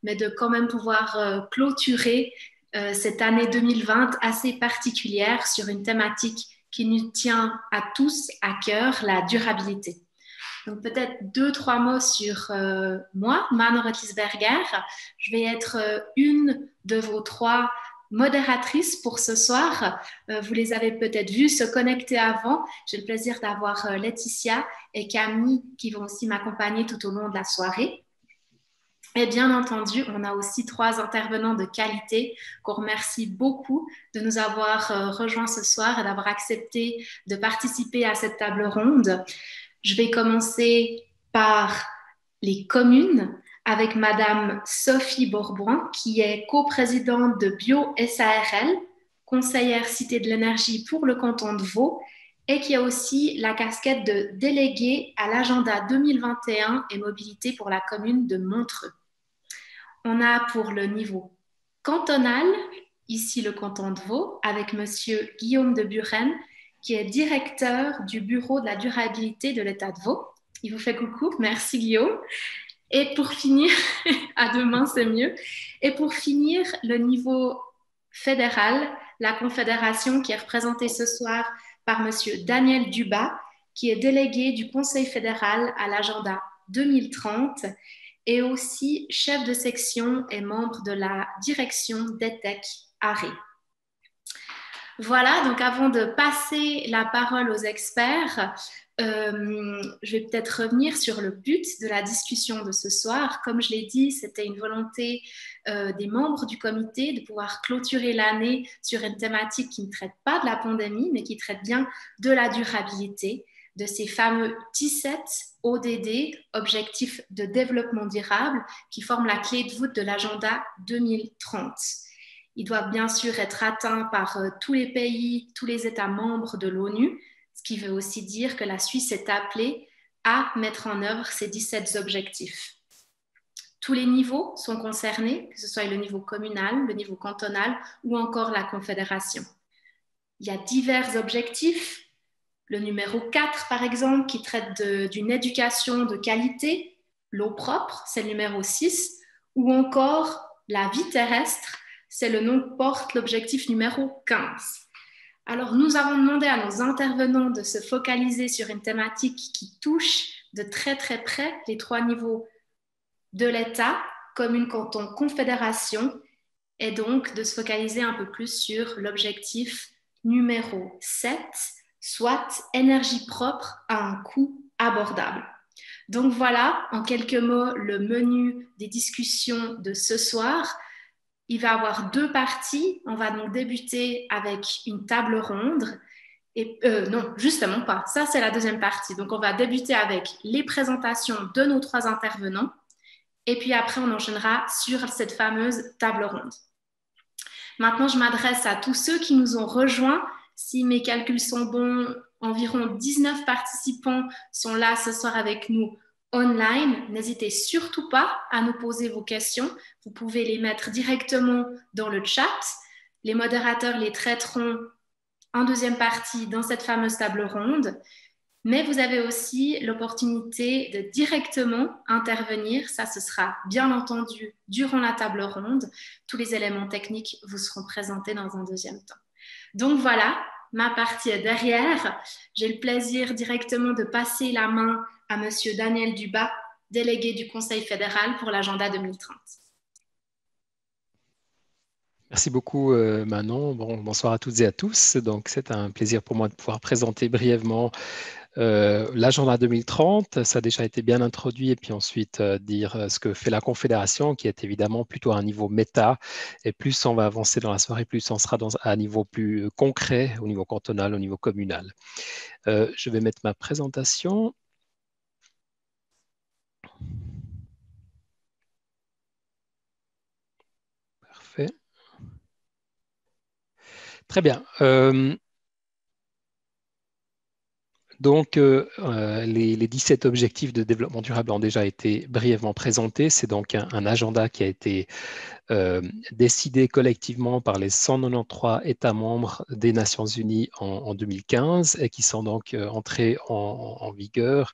mais de quand même pouvoir clôturer cette année 2020 assez particulière sur une thématique qui nous tient à tous à cœur, la durabilité. Donc peut-être deux, trois mots sur moi, Mano Rotlisberger. Je vais être une de vos trois modératrices pour ce soir. Vous les avez peut-être vues se connecter avant. J'ai le plaisir d'avoir Laetitia et Camille qui vont aussi m'accompagner tout au long de la soirée. Et bien entendu, on a aussi trois intervenants de qualité qu'on remercie beaucoup de nous avoir rejoints ce soir et d'avoir accepté de participer à cette table ronde. Je vais commencer par les communes avec Madame Sophie Bourboin, qui est coprésidente de Bio SARL, conseillère Cité de l'énergie pour le canton de Vaud, et qui a aussi la casquette de déléguée à l'agenda 2021 et mobilité pour la commune de Montreux. On a pour le niveau cantonal, ici le canton de Vaud, avec Monsieur Guillaume de Buren, qui est directeur du bureau de la durabilité de l'État de Vaud. Il vous fait coucou, merci Guillaume. Et pour finir, à demain c'est mieux, et pour finir, le niveau fédéral, la confédération qui est représentée ce soir par Monsieur Daniel Dubas, qui est délégué du Conseil fédéral à l'agenda 2030 et aussi chef de section et membre de la direction d'ETEC ARE. Voilà, donc avant de passer la parole aux experts, je vais peut-être revenir sur le but de la discussion de ce soir. Comme je l'ai dit, c'était une volonté des membres du comité de pouvoir clôturer l'année sur une thématique qui ne traite pas de la pandémie, mais qui traite bien de la durabilité, de ces fameux 17 ODD, Objectifs de développement durable, qui forment la clé de voûte de l'agenda 2030. Ils doivent bien sûr être atteints par tous les pays, tous les États membres de l'ONU, ce qui veut aussi dire que la Suisse est appelée à mettre en œuvre ces 17 objectifs. Tous les niveaux sont concernés, que ce soit le niveau communal, le niveau cantonal ou encore la confédération. Il y a divers objectifs. Le numéro 4, par exemple, qui traite d'une éducation de qualité, l'eau propre, c'est le numéro 6, ou encore la vie terrestre, c'est le nom que porte l'objectif numéro 15. Alors, nous avons demandé à nos intervenants de se focaliser sur une thématique qui touche de très très près les trois niveaux de l'État, commune, canton, confédération, et donc de se focaliser un peu plus sur l'objectif numéro 7, soit énergie propre à un coût abordable. Donc voilà, en quelques mots, le menu des discussions de ce soir. Il va y avoir deux parties. On va donc débuter avec une table ronde. Et, non, justement pas. Ça, c'est la deuxième partie. Donc, on va débuter avec les présentations de nos trois intervenants. Et puis après, on enchaînera sur cette fameuse table ronde. Maintenant, je m'adresse à tous ceux qui nous ont rejoints. Si mes calculs sont bons, environ 19 participants sont là ce soir avec nous online. N'hésitez surtout pas à nous poser vos questions. Vous pouvez les mettre directement dans le chat. Les modérateurs les traiteront en deuxième partie dans cette fameuse table ronde. Mais vous avez aussi l'opportunité de directement intervenir. Ça, ce sera bien entendu durant la table ronde. Tous les éléments techniques vous seront présentés dans un deuxième temps. Donc voilà, ma partie est derrière. J'ai le plaisir directement de passer la main à Monsieur Daniel Dubas, délégué du Conseil fédéral pour l'agenda 2030. Merci beaucoup Manon. Bonsoir à toutes et à tous. Donc, c'est un plaisir pour moi de pouvoir présenter brièvement l'agenda 2030. Ça a déjà été bien introduit et puis ensuite dire ce que fait la Confédération qui est évidemment plutôt à un niveau méta et plus on va avancer dans la soirée, plus on sera à un niveau plus concret, au niveau cantonal, au niveau communal. Je vais mettre ma présentation. Parfait. Très bien. Donc, les 17 objectifs de développement durable ont déjà été brièvement présentés. C'est donc un agenda qui a été décidé collectivement par les 193 États membres des Nations Unies en 2015 et qui sont donc entrés en vigueur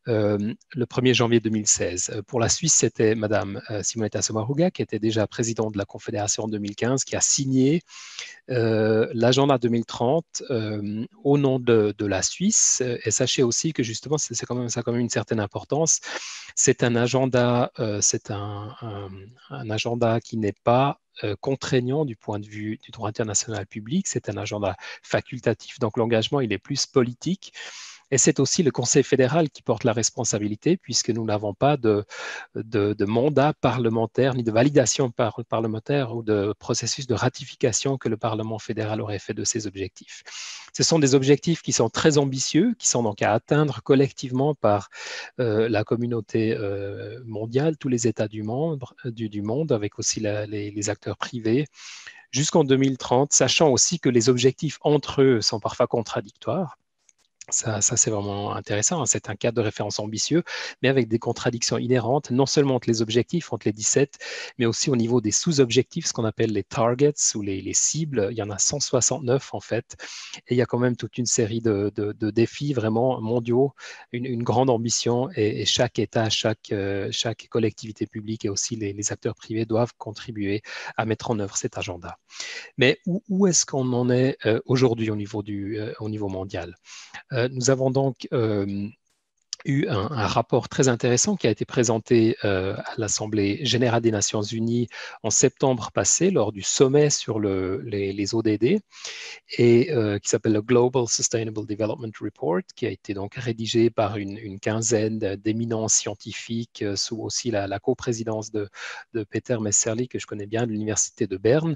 le 1er janvier 2016. Pour la Suisse, c'était Madame Simonetta Sommaruga, qui était déjà présidente de la Confédération en 2015, qui a signé l'agenda 2030 au nom de la Suisse. Et sachez aussi que justement, ça a quand même une certaine importance. C'est un agenda, un agenda qui n'est pas contraignant du point de vue du droit international public. C'est un agenda facultatif, donc l'engagement, il est plus politique. Et c'est aussi le Conseil fédéral qui porte la responsabilité, puisque nous n'avons pas de mandat parlementaire, ni de validation parlementaire ou de processus de ratification que le Parlement fédéral aurait fait de ces objectifs. Ce sont des objectifs qui sont très ambitieux, qui sont donc à atteindre collectivement par la communauté mondiale, tous les États du monde, avec aussi les acteurs privés, jusqu'en 2030, sachant aussi que les objectifs entre eux sont parfois contradictoires. Ça c'est vraiment intéressant. C'est un cadre de référence ambitieux, mais avec des contradictions inhérentes, non seulement entre les objectifs, entre les 17, mais aussi au niveau des sous-objectifs, ce qu'on appelle les targets ou les cibles. Il y en a 169 en fait. Et il y a quand même toute une série de défis vraiment mondiaux, une grande ambition. Et chaque État, chaque collectivité publique et aussi les acteurs privés doivent contribuer à mettre en œuvre cet agenda. Mais où est-ce qu'on en est aujourd'hui au niveau mondial? Nous avons donc eu un rapport très intéressant qui a été présenté à l'Assemblée générale des Nations Unies en septembre passé lors du sommet sur les ODD et qui s'appelle le Global Sustainable Development Report, qui a été donc rédigé par une quinzaine d'éminents scientifiques sous aussi la coprésidence de Peter Messerli, que je connais bien, de l'Université de Berne,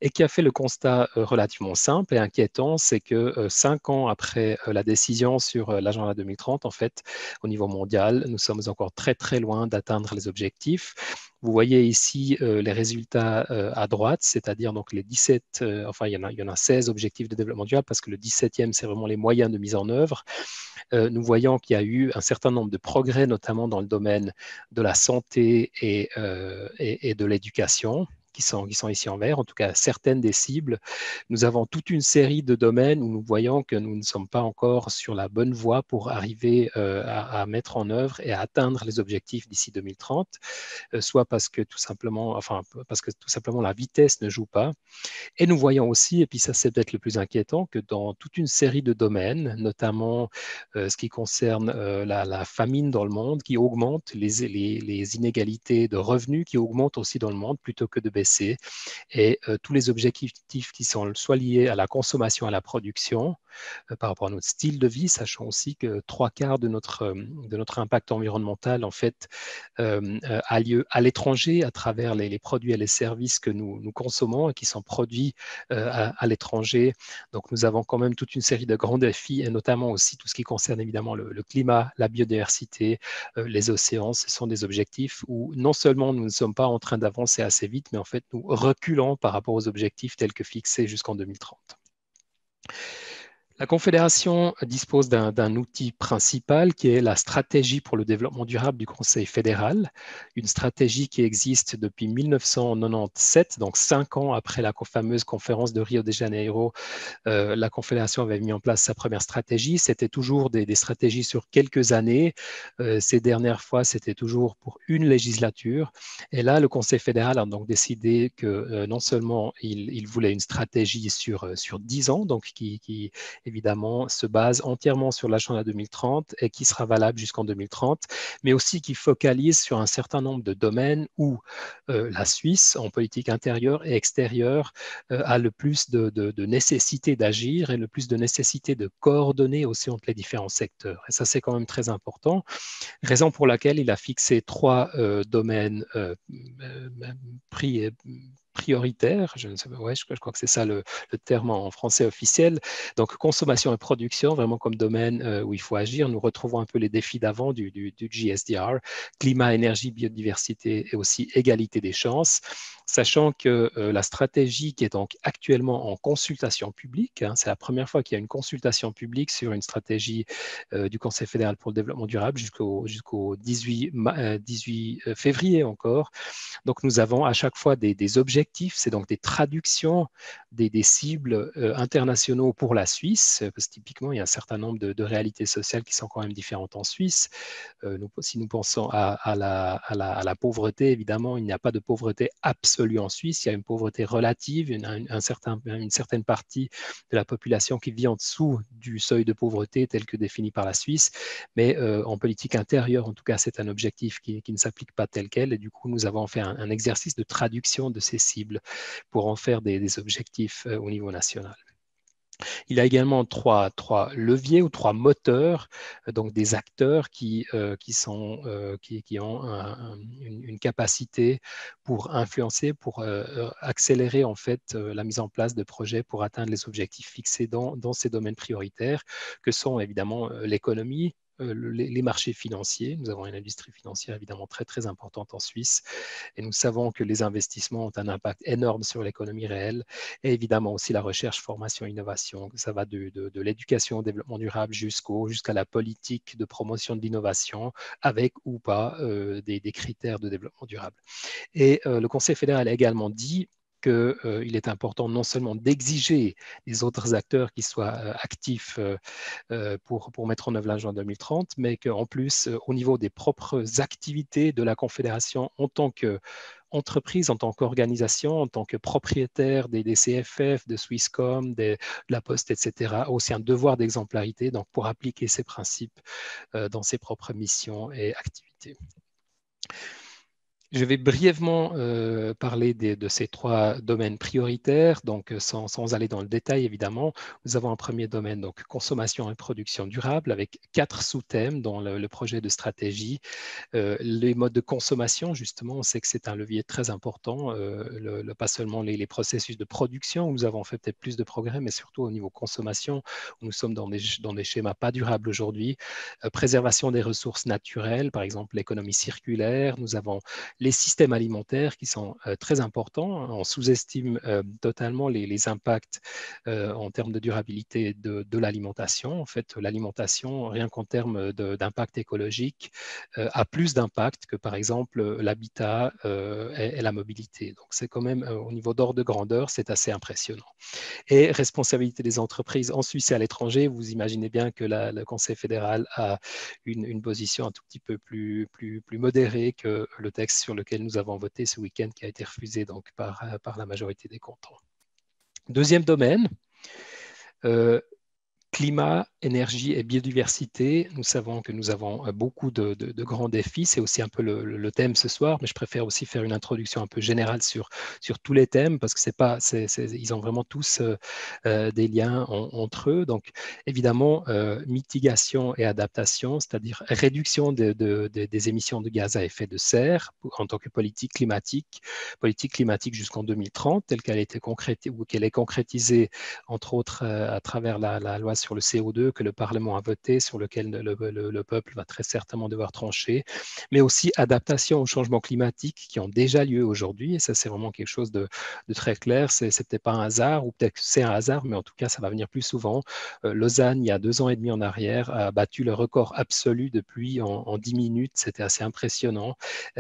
et qui a fait le constat relativement simple et inquiétant, c'est que 5 ans après la décision sur l'agenda 2030, en fait, au niveau mondial, nous sommes encore très très loin d'atteindre les objectifs. Vous voyez ici les résultats à droite, c'est-à-dire donc les 17, enfin il y en a 16 objectifs de développement durable parce que le 17e, c'est vraiment les moyens de mise en œuvre. Nous voyons qu'il y a eu un certain nombre de progrès, notamment dans le domaine de la santé et de l'éducation, qui sont ici en vert, en tout cas certaines des cibles. Nous avons toute une série de domaines où nous voyons que nous ne sommes pas encore sur la bonne voie pour arriver à mettre en œuvre et à atteindre les objectifs d'ici 2030, soit parce que tout simplement la vitesse ne joue pas. Et nous voyons aussi, et puis ça c'est peut-être le plus inquiétant, que dans toute une série de domaines, notamment ce qui concerne la famine dans le monde, qui augmente, les inégalités de revenus qui augmentent aussi dans le monde plutôt que de baisser, et tous les objectifs qui sont soit liés à la consommation, à la production, par rapport à notre style de vie, sachant aussi que 3/4 de notre impact environnemental, en fait, a lieu à l'étranger à travers les produits et les services que nous consommons et qui sont produits à l'étranger. Donc, nous avons quand même toute une série de grands défis et notamment aussi tout ce qui concerne évidemment le climat, la biodiversité, les océans. Ce sont des objectifs où non seulement nous ne sommes pas en train d'avancer assez vite, mais en fait, nous reculons par rapport aux objectifs tels que fixés jusqu'en 2030. La Confédération dispose d'un outil principal qui est la stratégie pour le développement durable du Conseil fédéral, une stratégie qui existe depuis 1997, donc 5 ans après la fameuse conférence de Rio de Janeiro. La Confédération avait mis en place sa première stratégie. C'était toujours des stratégies sur quelques années. Ces dernières fois, c'était toujours pour une législature. Et là, le Conseil fédéral a donc décidé que non seulement il voulait une stratégie sur 10 ans, donc qui évidemment, se base entièrement sur l'agenda 2030 et qui sera valable jusqu'en 2030, mais aussi qui focalise sur un certain nombre de domaines où la Suisse, en politique intérieure et extérieure, a le plus de nécessité d'agir et le plus de nécessité de coordonner aussi entre les différents secteurs. Et ça, c'est quand même très important, raison pour laquelle il a fixé 3 domaines prioritaire, je crois que c'est ça le terme en français officiel. Donc, consommation et production, vraiment comme domaine où il faut agir. Nous retrouvons un peu les défis d'avant du GSDR, climat, énergie, biodiversité et aussi égalité des chances, sachant que la stratégie qui est donc actuellement en consultation publique, c'est la première fois qu'il y a une consultation publique sur une stratégie du Conseil fédéral pour le développement durable jusqu'au 18 février encore. Donc, nous avons à chaque fois des objectifs objectifs, c'est donc des traductions des cibles internationaux pour la Suisse, parce que typiquement, il y a un certain nombre de réalités sociales qui sont quand même différentes en Suisse. Si nous pensons à la pauvreté, évidemment, il n'y a pas de pauvreté absolue en Suisse, il y a une pauvreté relative, une certaine partie de la population qui vit en dessous du seuil de pauvreté tel que défini par la Suisse, mais en politique intérieure, en tout cas, c'est un objectif qui ne s'applique pas tel quel, et du coup, nous avons fait un exercice de traduction de ces cibles pour en faire des objectifs au niveau national. Il a également trois leviers ou trois moteurs, donc des acteurs qui ont une capacité pour influencer, pour accélérer en fait la mise en place de projets pour atteindre les objectifs fixés dans ces domaines prioritaires, que sont évidemment l'économie, les marchés financiers. Nous avons une industrie financière évidemment très, très importante en Suisse et nous savons que les investissements ont un impact énorme sur l'économie réelle et évidemment aussi la recherche, formation, innovation. Ça va de l'éducation au développement durable jusqu'à la politique de promotion de l'innovation avec ou pas des critères de développement durable. Et le Conseil fédéral a également dit qu'il est important non seulement d'exiger des autres acteurs qui soient actifs pour mettre en œuvre l'agenda 2030, mais qu'en plus, au niveau des propres activités de la Confédération en tant qu'entreprise, en tant qu'organisation, en tant que propriétaire des CFF, de Swisscom, de la Poste, etc., aussi un devoir d'exemplarité donc pour appliquer ces principes dans ses propres missions et activités. Je vais brièvement parler de ces trois domaines prioritaires, donc sans aller dans le détail évidemment. Nous avons un premier domaine, donc consommation et production durable, avec 4 sous-thèmes dans le projet de stratégie. Les modes de consommation, justement, on sait que c'est un levier très important, pas seulement les processus de production, où nous avons fait peut-être plus de progrès, mais surtout au niveau consommation, où nous sommes dans des schémas pas durables aujourd'hui. Préservation des ressources naturelles, par exemple l'économie circulaire. Nous avons les systèmes alimentaires qui sont très importants. On sous-estime totalement les impacts en termes de durabilité de l'alimentation. En fait, l'alimentation, rien qu'en termes d'impact écologique, a plus d'impact que, par exemple, l'habitat et la mobilité. Donc, c'est quand même, au niveau d'ordre de grandeur, c'est assez impressionnant. Et responsabilité des entreprises en Suisse et à l'étranger, vous imaginez bien que le Conseil fédéral a une position un tout petit peu plus modérée que le texte sur lequel nous avons voté ce week-end qui a été refusé donc, par la majorité des cantons. Deuxième domaine, climat, énergie et biodiversité. Nous savons que nous avons beaucoup de grands défis. C'est aussi un peu le thème ce soir, mais je préfère aussi faire une introduction un peu générale sur tous les thèmes parce que ils ont vraiment tous des liens entre eux. Donc, évidemment, mitigation et adaptation, c'est-à-dire réduction des émissions de gaz à effet de serre en tant que politique climatique jusqu'en 2030, telle qu'elle a été concrétisée ou qu'elle est concrétisée, entre autres, à travers la loi sur le CO2 que le Parlement a voté, sur lequel le peuple va très certainement devoir trancher, mais aussi adaptation au changement climatique qui ont déjà lieu aujourd'hui. Et ça, c'est vraiment quelque chose de très clair. C'est peut-être pas un hasard, ou peut-être que c'est un hasard, mais en tout cas, ça va venir plus souvent. Lausanne, il y a 2 ans et demi en arrière, a battu le record absolu de pluie en 10 minutes. C'était assez impressionnant.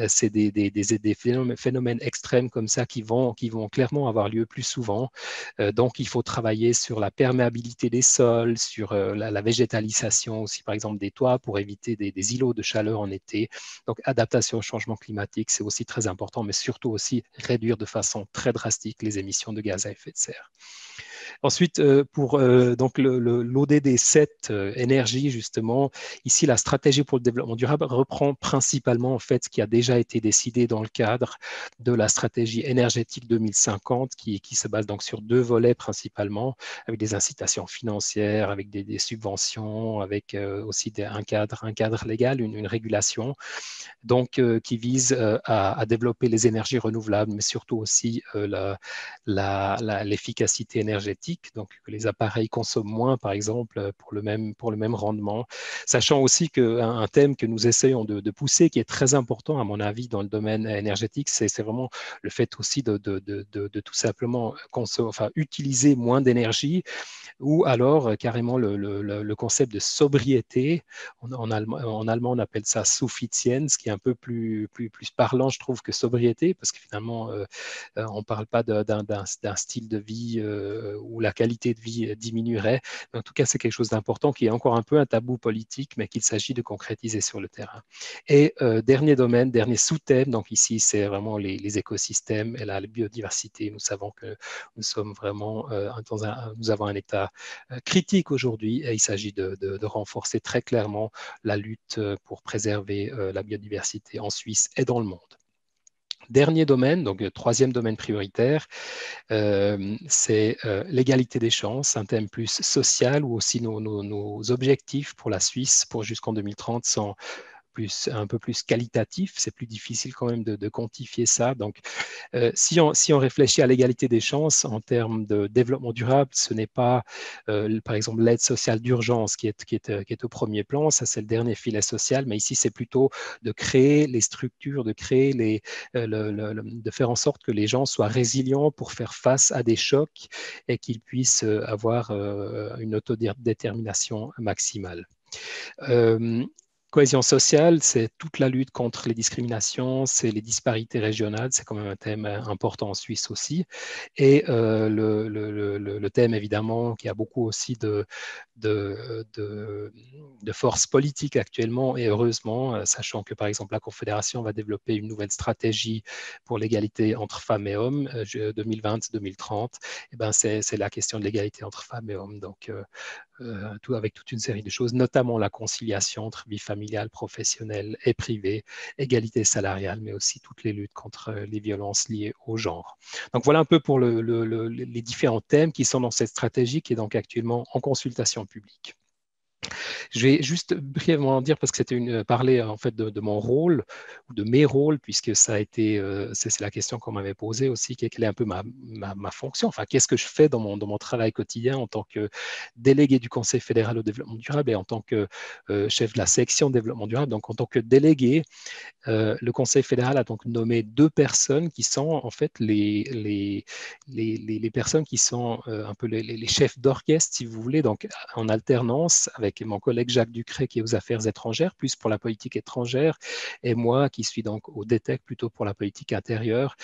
C'est des phénomènes extrêmes comme ça qui vont clairement avoir lieu plus souvent. Donc, il faut travailler sur la perméabilité des sols, sur la végétalisation aussi, par exemple, des toits pour éviter des îlots de chaleur en été. Donc, adaptation au changement climatique, c'est aussi très important, mais surtout aussi réduire de façon très drastique les émissions de gaz à effet de serre. Ensuite, pour donc l'ODD 7 énergie, justement, ici, la stratégie pour le développement durable reprend principalement en fait ce qui a déjà été décidé dans le cadre de la stratégie énergétique 2050 qui se base donc sur 2 volets principalement, avec des incitations financières, avec des subventions, avec aussi un cadre légal, une régulation, donc qui vise à développer les énergies renouvelables, mais surtout aussi l'efficacité énergétique, donc que les appareils consomment moins, par exemple, pour le même rendement. Sachant aussi qu'un thème que nous essayons de pousser, qui est très important, à mon avis, dans le domaine énergétique, c'est vraiment le fait aussi de tout simplement utiliser moins d'énergie, ou alors carrément le concept de sobriété. En allemand, on appelle ça Suffizienz, qui est un peu plus parlant, je trouve, que sobriété, parce que finalement, on ne parle pas d'un style de vie où la qualité de vie diminuerait. Mais en tout cas, c'est quelque chose d'important qui est encore un peu un tabou politique, mais qu'il s'agit de concrétiser sur le terrain. Et dernier domaine, dernier sous-thème, donc ici, c'est vraiment les écosystèmes et la biodiversité. Nous savons que nous sommes vraiment nous avons un état critique aujourd'hui et il s'agit de renforcer très clairement la lutte pour préserver la biodiversité en Suisse et dans le monde. Dernier domaine, donc troisième domaine prioritaire, c'est l'égalité des chances, un thème plus social où aussi nos objectifs pour la Suisse pour jusqu'en 2030 sont un peu plus qualitatif, c'est plus difficile quand même de quantifier ça. Donc, si on réfléchit à l'égalité des chances en termes de développement durable, ce n'est pas, par exemple, l'aide sociale d'urgence qui est au premier plan, ça c'est le dernier filet social, mais ici c'est plutôt de créer les structures, de créer de faire en sorte que les gens soient résilients pour faire face à des chocs et qu'ils puissent avoir une autodétermination maximale. Euh, Cohésion sociale, c'est toute la lutte contre les discriminations, c'est les disparités régionales, c'est quand même un thème important en Suisse aussi. Et le thème, évidemment, qui a beaucoup aussi de, de, de force politique actuellement, et heureusement, sachant que, par exemple, la Confédération va développer une nouvelle stratégie pour l'égalité entre femmes et hommes, 2020-2030, et ben c'est la question de l'égalité entre femmes et hommes. Donc, avec toute une série de choses, notamment la conciliation entre vie familiale, professionnelle et privée, égalité salariale, mais aussi toutes les luttes contre les violences liées au genre. Donc voilà un peu pour les différents thèmes qui sont dans cette stratégie qui est donc actuellement en consultation publique. Je vais juste brièvement dire, parce que c'était parler en fait de mon rôle ou de mes rôles, puisque ça a été, c'est la question qu'on m'avait posée aussi, quelle est un peu ma fonction, enfin, qu'est-ce que je fais dans mon travail quotidien en tant que délégué du Conseil fédéral au développement durable et en tant que chef de la section développement durable. Donc, en tant que délégué, le Conseil fédéral a donc nommé deux personnes qui sont en fait les personnes qui sont un peu les chefs d'orchestre, si vous voulez, donc en alternance avec mon collègue Jacques Ducret qui est aux affaires étrangères, plus pour la politique étrangère, et moi qui suis donc au DETEC plutôt pour la politique intérieure,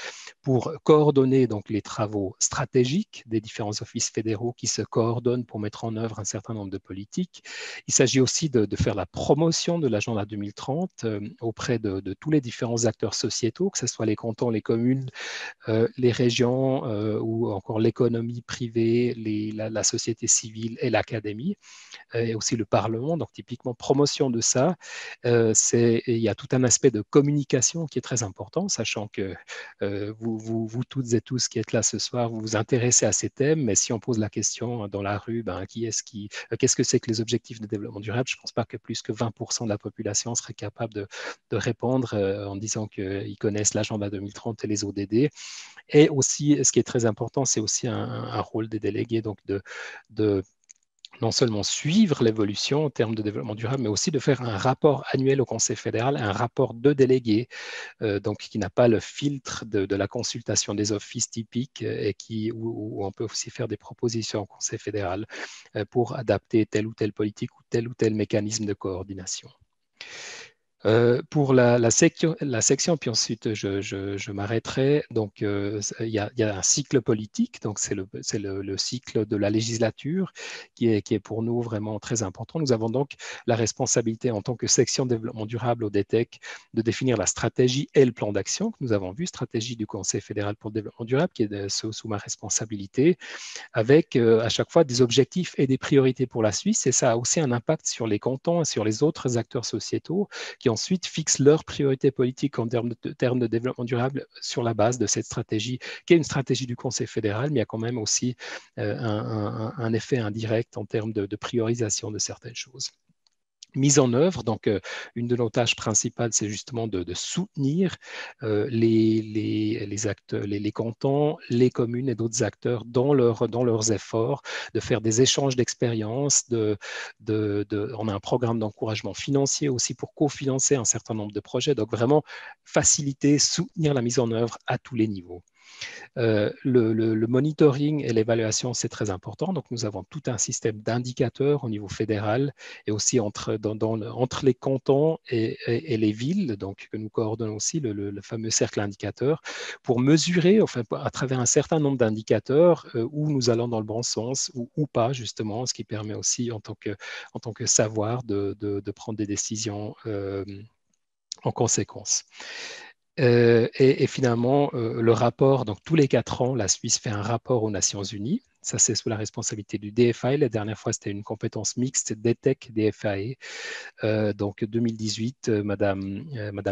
pour coordonner donc les travaux stratégiques des différents offices fédéraux qui se coordonnent pour mettre en œuvre un certain nombre de politiques. Il s'agit aussi de faire la promotion de l'agenda 2030 auprès de tous les différents acteurs sociétaux, que ce soit les cantons, les communes, les régions ou encore l'économie privée, la société civile et l'académie, et aussi le Parlement. Donc, typiquement, promotion de ça, il y a tout un aspect de communication qui est très important, sachant que vous toutes et tous qui êtes là ce soir, vous vous intéressez à ces thèmes, mais si on pose la question dans la rue, ben, qu'est-ce que c'est que les objectifs de développement durable, je ne pense pas que plus que 20% de la population serait capable de répondre en disant qu'ils connaissent l'agenda 2030 et les ODD. Et aussi, ce qui est très important, c'est aussi un rôle des délégués, donc de non seulement suivre l'évolution en termes de développement durable, mais aussi de faire un rapport annuel au Conseil fédéral, un rapport de délégués, donc qui n'a pas le filtre de la consultation des offices typiques et où on peut aussi faire des propositions au Conseil fédéral pour adapter telle ou telle politique ou tel mécanisme de coordination. Pour la section, puis ensuite je m'arrêterai. Donc, il y a un cycle politique, donc c'est le cycle de la législature qui est pour nous vraiment très important. Nous avons donc la responsabilité en tant que section développement durable au DETEC de définir la stratégie et le plan d'action que nous avons vu, stratégie du Conseil fédéral pour le développement durable qui est sous ma responsabilité, avec à chaque fois des objectifs et des priorités pour la Suisse. Et ça a aussi un impact sur les cantons et sur les autres acteurs sociétaux qui ensuite fixent leurs priorités politiques en termes de développement durable sur la base de cette stratégie, qui est une stratégie du Conseil fédéral, mais il y a quand même aussi un effet indirect en termes de priorisation de certaines choses. Mise en œuvre, donc une de nos tâches principales, c'est justement de soutenir les acteurs, les cantons, les communes et d'autres acteurs dans leurs efforts, de faire des échanges d'expériences, on a un programme d'encouragement financier aussi pour cofinancer un certain nombre de projets, donc vraiment faciliter, soutenir la mise en œuvre à tous les niveaux. Le monitoring et l'évaluation, c'est très important. Donc, nous avons tout un système d'indicateurs au niveau fédéral et aussi entre les cantons et les villes, donc que nous coordonnons aussi, le fameux cercle indicateur, pour mesurer, enfin, à travers un certain nombre d'indicateurs, où nous allons dans le bon sens ou pas, justement, ce qui permet aussi, en tant que savoir, de prendre des décisions en conséquence. Et finalement, le rapport, donc tous les 4 ans, la Suisse fait un rapport aux Nations Unies. Ça, c'est sous la responsabilité du DFA. La dernière fois, c'était une compétence mixte DTEC, DFAE. Donc 2018, Madame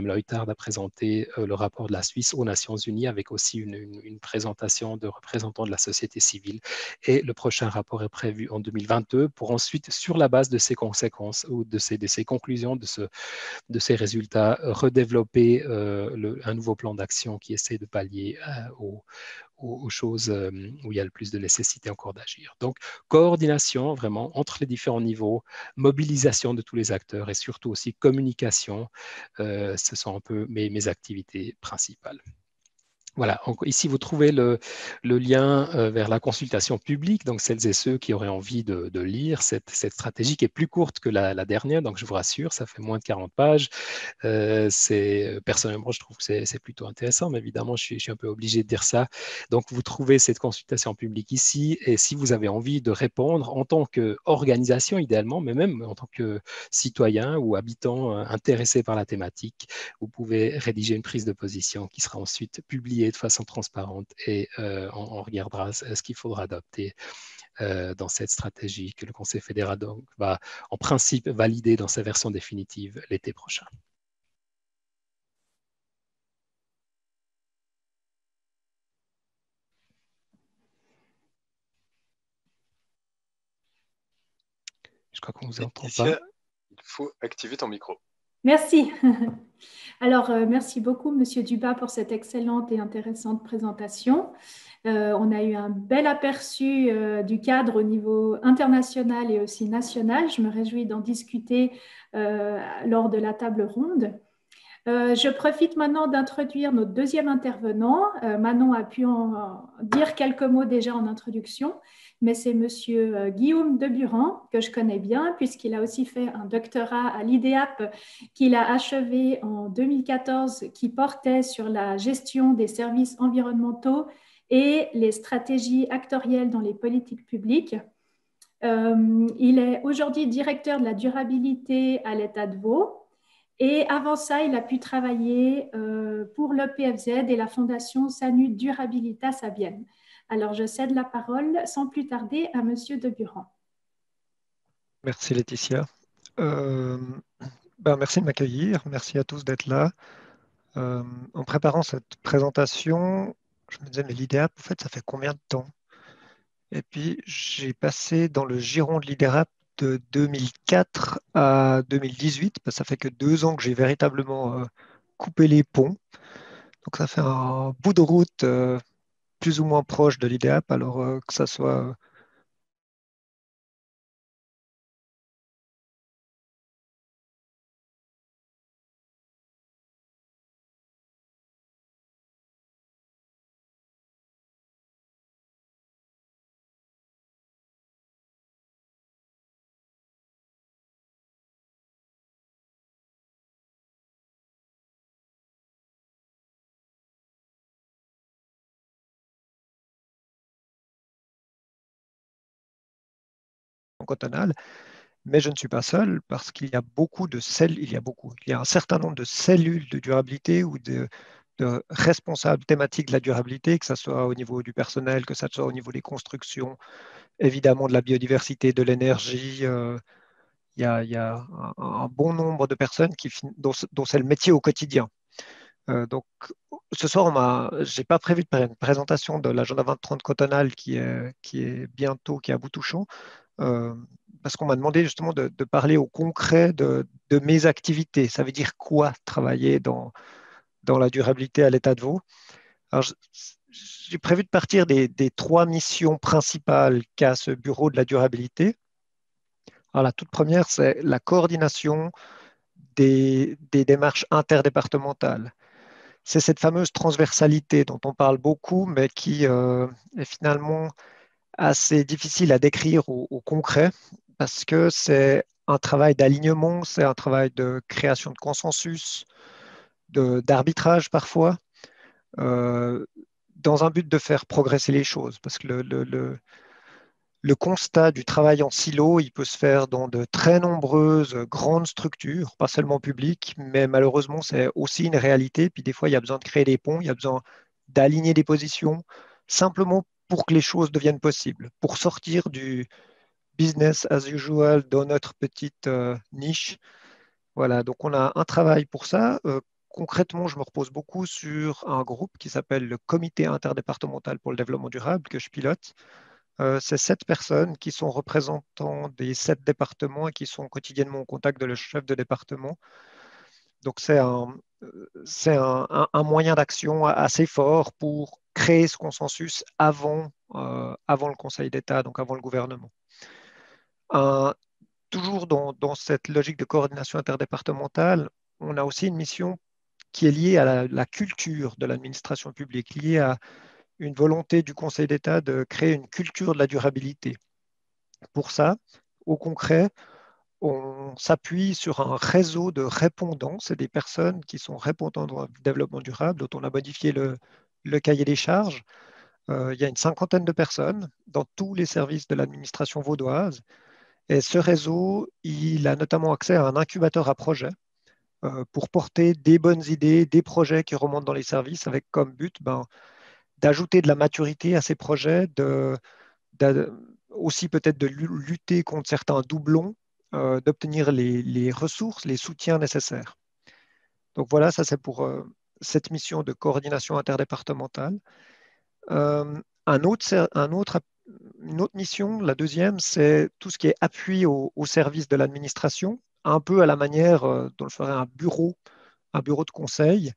Leuthard a présenté le rapport de la Suisse aux Nations Unies avec aussi une présentation de représentants de la société civile. Et le prochain rapport est prévu en 2022 pour ensuite, sur la base de ces conséquences ou de ces conclusions, de ces résultats, redévelopper un nouveau plan d'action qui essaie de pallier aux choses où il y a le plus de nécessité encore d'agir. Donc, coordination vraiment entre les différents niveaux, mobilisation de tous les acteurs et surtout aussi communication, ce sont un peu mes activités principales. Voilà, ici vous trouvez le lien vers la consultation publique, donc celles et ceux qui auraient envie de lire cette stratégie qui est plus courte que la dernière, donc je vous rassure, ça fait moins de 40 pages. Personnellement, je trouve que c'est plutôt intéressant, mais évidemment, je suis un peu obligé de dire ça. Donc, vous trouvez cette consultation publique ici, et si vous avez envie de répondre en tant qu'organisation, idéalement, mais même en tant que citoyen ou habitant intéressé par la thématique, vous pouvez rédiger une prise de position qui sera ensuite publiée de façon transparente et on regardera ce qu'il faudra adopter dans cette stratégie que le Conseil fédéral donc, va en principe valider dans sa version définitive l'été prochain. Je crois qu'on ne vous entend pas. Il faut activer ton micro. Merci. Alors, merci beaucoup, Monsieur Dubas, pour cette excellente et intéressante présentation. On a eu un bel aperçu du cadre au niveau international et aussi national. Je me réjouis d'en discuter lors de la table ronde. Je profite maintenant d'introduire notre deuxième intervenant. Manon a pu en dire quelques mots déjà en introduction, mais c'est Monsieur Guillaume Deburan, que je connais bien, puisqu'il a aussi fait un doctorat à l'IDEAP qu'il a achevé en 2014, qui portait sur la gestion des services environnementaux et les stratégies actorielles dans les politiques publiques. Il est aujourd'hui directeur de la durabilité à l'État de Vaud. Et avant ça, il a pu travailler pour le PFZ et la Fondation Sanu Durabilitas à Vienne. Alors, je cède la parole sans plus tarder à Monsieur Deburan. Merci Laetitia. Merci de m'accueillir. Merci à tous d'être là. En préparant cette présentation, je me disais, mais l'IDEAP, en fait, ça fait combien de temps? Et puis, j'ai passé dans le giron de l'IDEAP de 2004 à 2018. Ça fait que 2 ans que j'ai véritablement coupé les ponts. Donc, ça fait un bout de route plus ou moins proche de l'IDEAP, alors que ça soit... cantonale, mais je ne suis pas seul parce qu'il y a beaucoup de cellules, il y a un certain nombre de cellules de durabilité ou de responsables thématiques de la durabilité, que ce soit au niveau du personnel, que ce soit au niveau des constructions, évidemment de la biodiversité, de l'énergie. Il y a un bon nombre de personnes dont c'est le métier au quotidien. Donc, ce soir, je n'ai pas prévu de faire une présentation de l'agenda 2030 cantonal qui est bientôt, qui est à bout touchant, parce qu'on m'a demandé justement de parler au concret de mes activités. Ça veut dire quoi travailler dans la durabilité à l'État de Vaud? Alors, j'ai prévu de partir des 3 missions principales qu'a ce bureau de la durabilité. Alors, la toute première, c'est la coordination des démarches interdépartementales. c'est cette fameuse transversalité dont on parle beaucoup, mais qui est finalement assez difficile à décrire au concret, parce que c'est un travail d'alignement, c'est un travail de création de consensus, d'arbitrage parfois, euh, dans un but de faire progresser les choses. Parce que le constat du travail en silo, il peut se faire dans de très nombreuses grandes structures, pas seulement publiques, mais malheureusement, c'est aussi une réalité. Puis des fois, il y a besoin de créer des ponts, il y a besoin d'aligner des positions, simplement pour que les choses deviennent possibles, pour sortir du business as usual dans notre petite niche. Voilà, donc on a un travail pour ça. Concrètement, je me repose beaucoup sur un groupe qui s'appelle le Comité interdépartemental pour le développement durable que je pilote. C'est 7 personnes qui sont représentants des 7 départements et qui sont quotidiennement au contact de le chef de département. Donc c'est un moyen d'action assez fort pour créer ce consensus avant le Conseil d'État, donc avant le gouvernement. Toujours dans cette logique de coordination interdépartementale, on a aussi une mission qui est liée à la culture de l'administration publique, liée à une volonté du Conseil d'État de créer une culture de la durabilité. Pour ça, au concret, on s'appuie sur un réseau de répondants. C'est des personnes qui sont répondants au développement durable, dont on a modifié le cahier des charges. Il y a une 50aine de personnes dans tous les services de l'administration vaudoise. Et ce réseau, il a notamment accès à un incubateur à projets pour porter des bonnes idées, des projets qui remontent dans les services avec comme but d'ajouter de la maturité à ces projets, aussi peut-être de lutter contre certains doublons, d'obtenir les ressources, les soutiens nécessaires. Donc voilà, ça c'est pour cette mission de coordination interdépartementale. Une autre mission, la deuxième, c'est tout ce qui est appui au service de l'administration, un peu à la manière dont le ferait un bureau de conseil.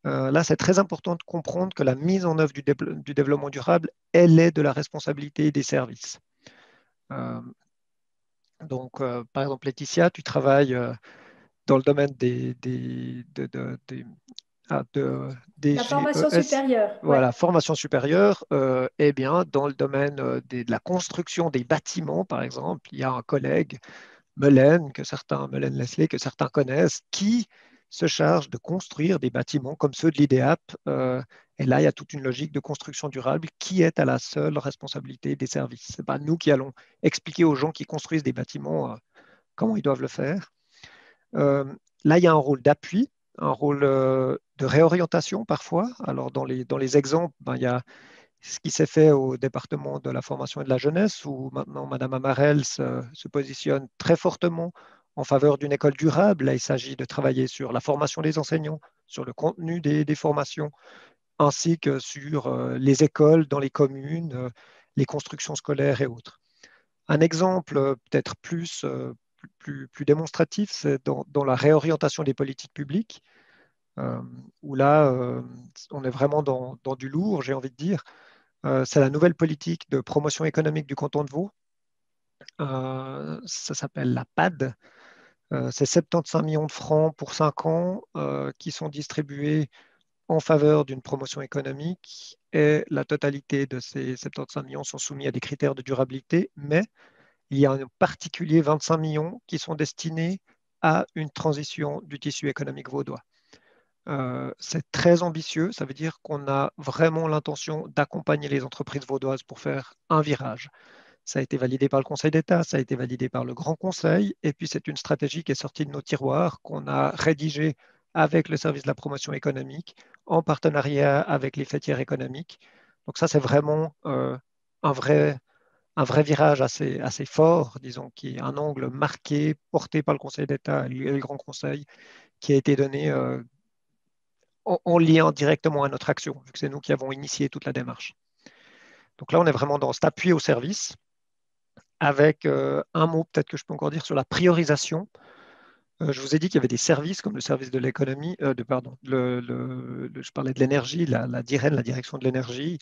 Là, c'est très important de comprendre que la mise en œuvre du développement durable, elle est de la responsabilité des services. Donc, par exemple, Laetitia, tu travailles dans le domaine des La formation GES, supérieure, ouais. voilà, formation supérieure, eh bien, dans le domaine de la construction des bâtiments, par exemple, il y a un collègue, Melaine Leslie, que certains connaissent, qui se charge de construire des bâtiments comme ceux de l'IDEAP. Et là, il y a toute une logique de construction durable qui est à la seule responsabilité des services. Ce n'est pas nous qui allons expliquer aux gens qui construisent des bâtiments comment ils doivent le faire. Là, il y a un rôle d'appui, un rôle de réorientation parfois. Alors, dans les exemples, il y a ce qui s'est fait au département de la formation et de la jeunesse, où maintenant Mme Amarel se positionne très fortement en faveur d'une école durable. Là, il s'agit de travailler sur la formation des enseignants, sur le contenu des formations, ainsi que sur les écoles dans les communes, les constructions scolaires et autres. Un exemple peut-être plus démonstratif, c'est dans la réorientation des politiques publiques, où là, on est vraiment dans du lourd, j'ai envie de dire. C'est la nouvelle politique de promotion économique du canton de Vaud. Ça s'appelle la PAD. C'est 75 millions de francs pour 5 ans qui sont distribués en faveur d'une promotion économique, et la totalité de ces 75 millions sont soumis à des critères de durabilité, mais il y a en particulier 25 millions qui sont destinés à une transition du tissu économique vaudois. C'est très ambitieux, ça veut dire qu'on a vraiment l'intention d'accompagner les entreprises vaudoises pour faire un virage. Ça a été validé par le Conseil d'État, ça a été validé par le Grand Conseil, et puis c'est une stratégie qui est sortie de nos tiroirs, qu'on a rédigée avec le service de la promotion économique, en partenariat avec les fêtières économiques. Donc ça, c'est vraiment un vrai virage assez fort, disons, qui est un angle marqué, porté par le Conseil d'État et le Grand Conseil, qui a été donné en lien directement à notre action, vu que c'est nous qui avons initié toute la démarche. Donc là, on est vraiment dans cet appui au service, avec un mot peut-être que je peux encore dire sur la priorisation. Je vous ai dit qu'il y avait des services comme le service de l'économie, je parlais de l'énergie, la DIREN, la direction de l'énergie.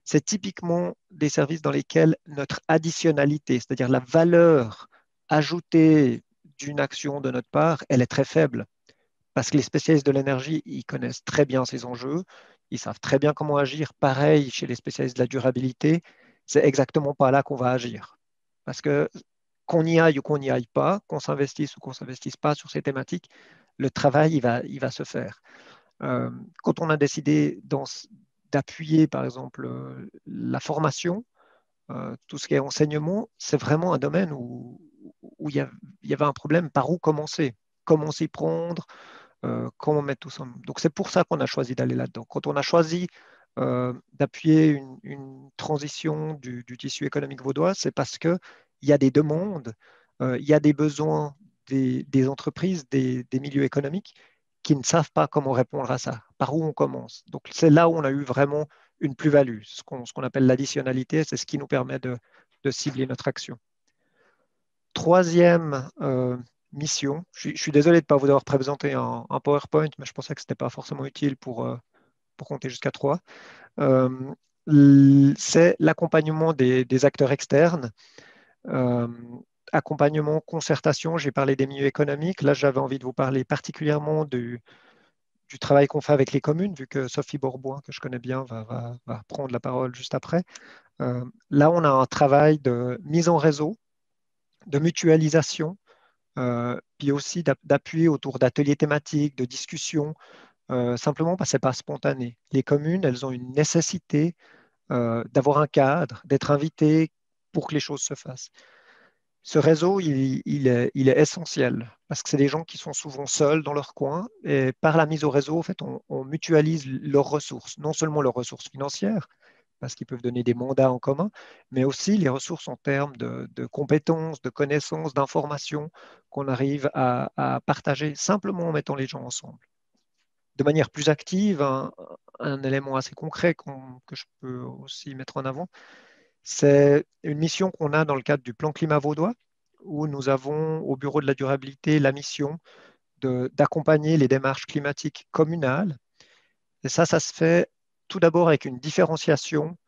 C'est typiquement des services dans lesquels notre additionnalité, c'est-à-dire la valeur ajoutée d'une action de notre part, elle est très faible. parce que les spécialistes de l'énergie, ils connaissent très bien ces enjeux, ils savent très bien comment agir. Pareil, chez les spécialistes de la durabilité, c'est exactement pas là qu'on va agir. Parce que qu'on y aille ou qu'on n'y aille pas, qu'on s'investisse ou qu'on ne s'investisse pas sur ces thématiques, le travail, il va se faire. Euh, Quand on a décidé d'appuyer, par exemple, la formation, tout ce qui est enseignement, c'est vraiment un domaine où il y avait un problème. Par où commencer? Comment s'y prendre? Comment mettre tout ça? Donc, c'est pour ça qu'on a choisi d'aller là-dedans. Quand on a choisi d'appuyer une transition du tissu économique vaudois, c'est parce qu'il y a des demandes, il y a des besoins des entreprises, des milieux économiques qui ne savent pas comment répondre à ça, par où on commence. Donc, c'est là où on a eu vraiment une plus-value, ce qu'on appelle l'additionnalité, c'est ce qui nous permet de cibler notre action. Troisième mission, je suis désolé de ne pas vous avoir présenté un PowerPoint, mais je pensais que ce n'était pas forcément utile pour compter jusqu'à 3. C'est l'accompagnement des acteurs externes. Euh, Accompagnement, concertation, j'ai parlé des milieux économiques. Là, j'avais envie de vous parler particulièrement du travail qu'on fait avec les communes, vu que Sophie Bourboin, que je connais bien, va prendre la parole juste après. Là, on a un travail de mise en réseau, de mutualisation, puis aussi d'appui autour d'ateliers thématiques, de discussions, simplement parce que ce n'est pas spontané. Les communes, elles ont une nécessité d'avoir un cadre, d'être invitées pour que les choses se fassent. Ce réseau, il est essentiel parce que c'est des gens qui sont souvent seuls dans leur coin et par la mise au réseau, en fait, on mutualise leurs ressources, non seulement leurs ressources financières, parce qu'ils peuvent donner des mandats en commun, mais aussi les ressources en termes de compétences, de connaissances, d'informations qu'on arrive à partager simplement en mettant les gens ensemble. De manière plus active, un élément assez concret que je peux aussi mettre en avant, c'est une mission qu'on a dans le cadre du plan climat vaudois, où nous avons au Bureau de la durabilité la mission d'accompagner les démarches climatiques communales. Et ça se fait tout d'abord avec une différenciation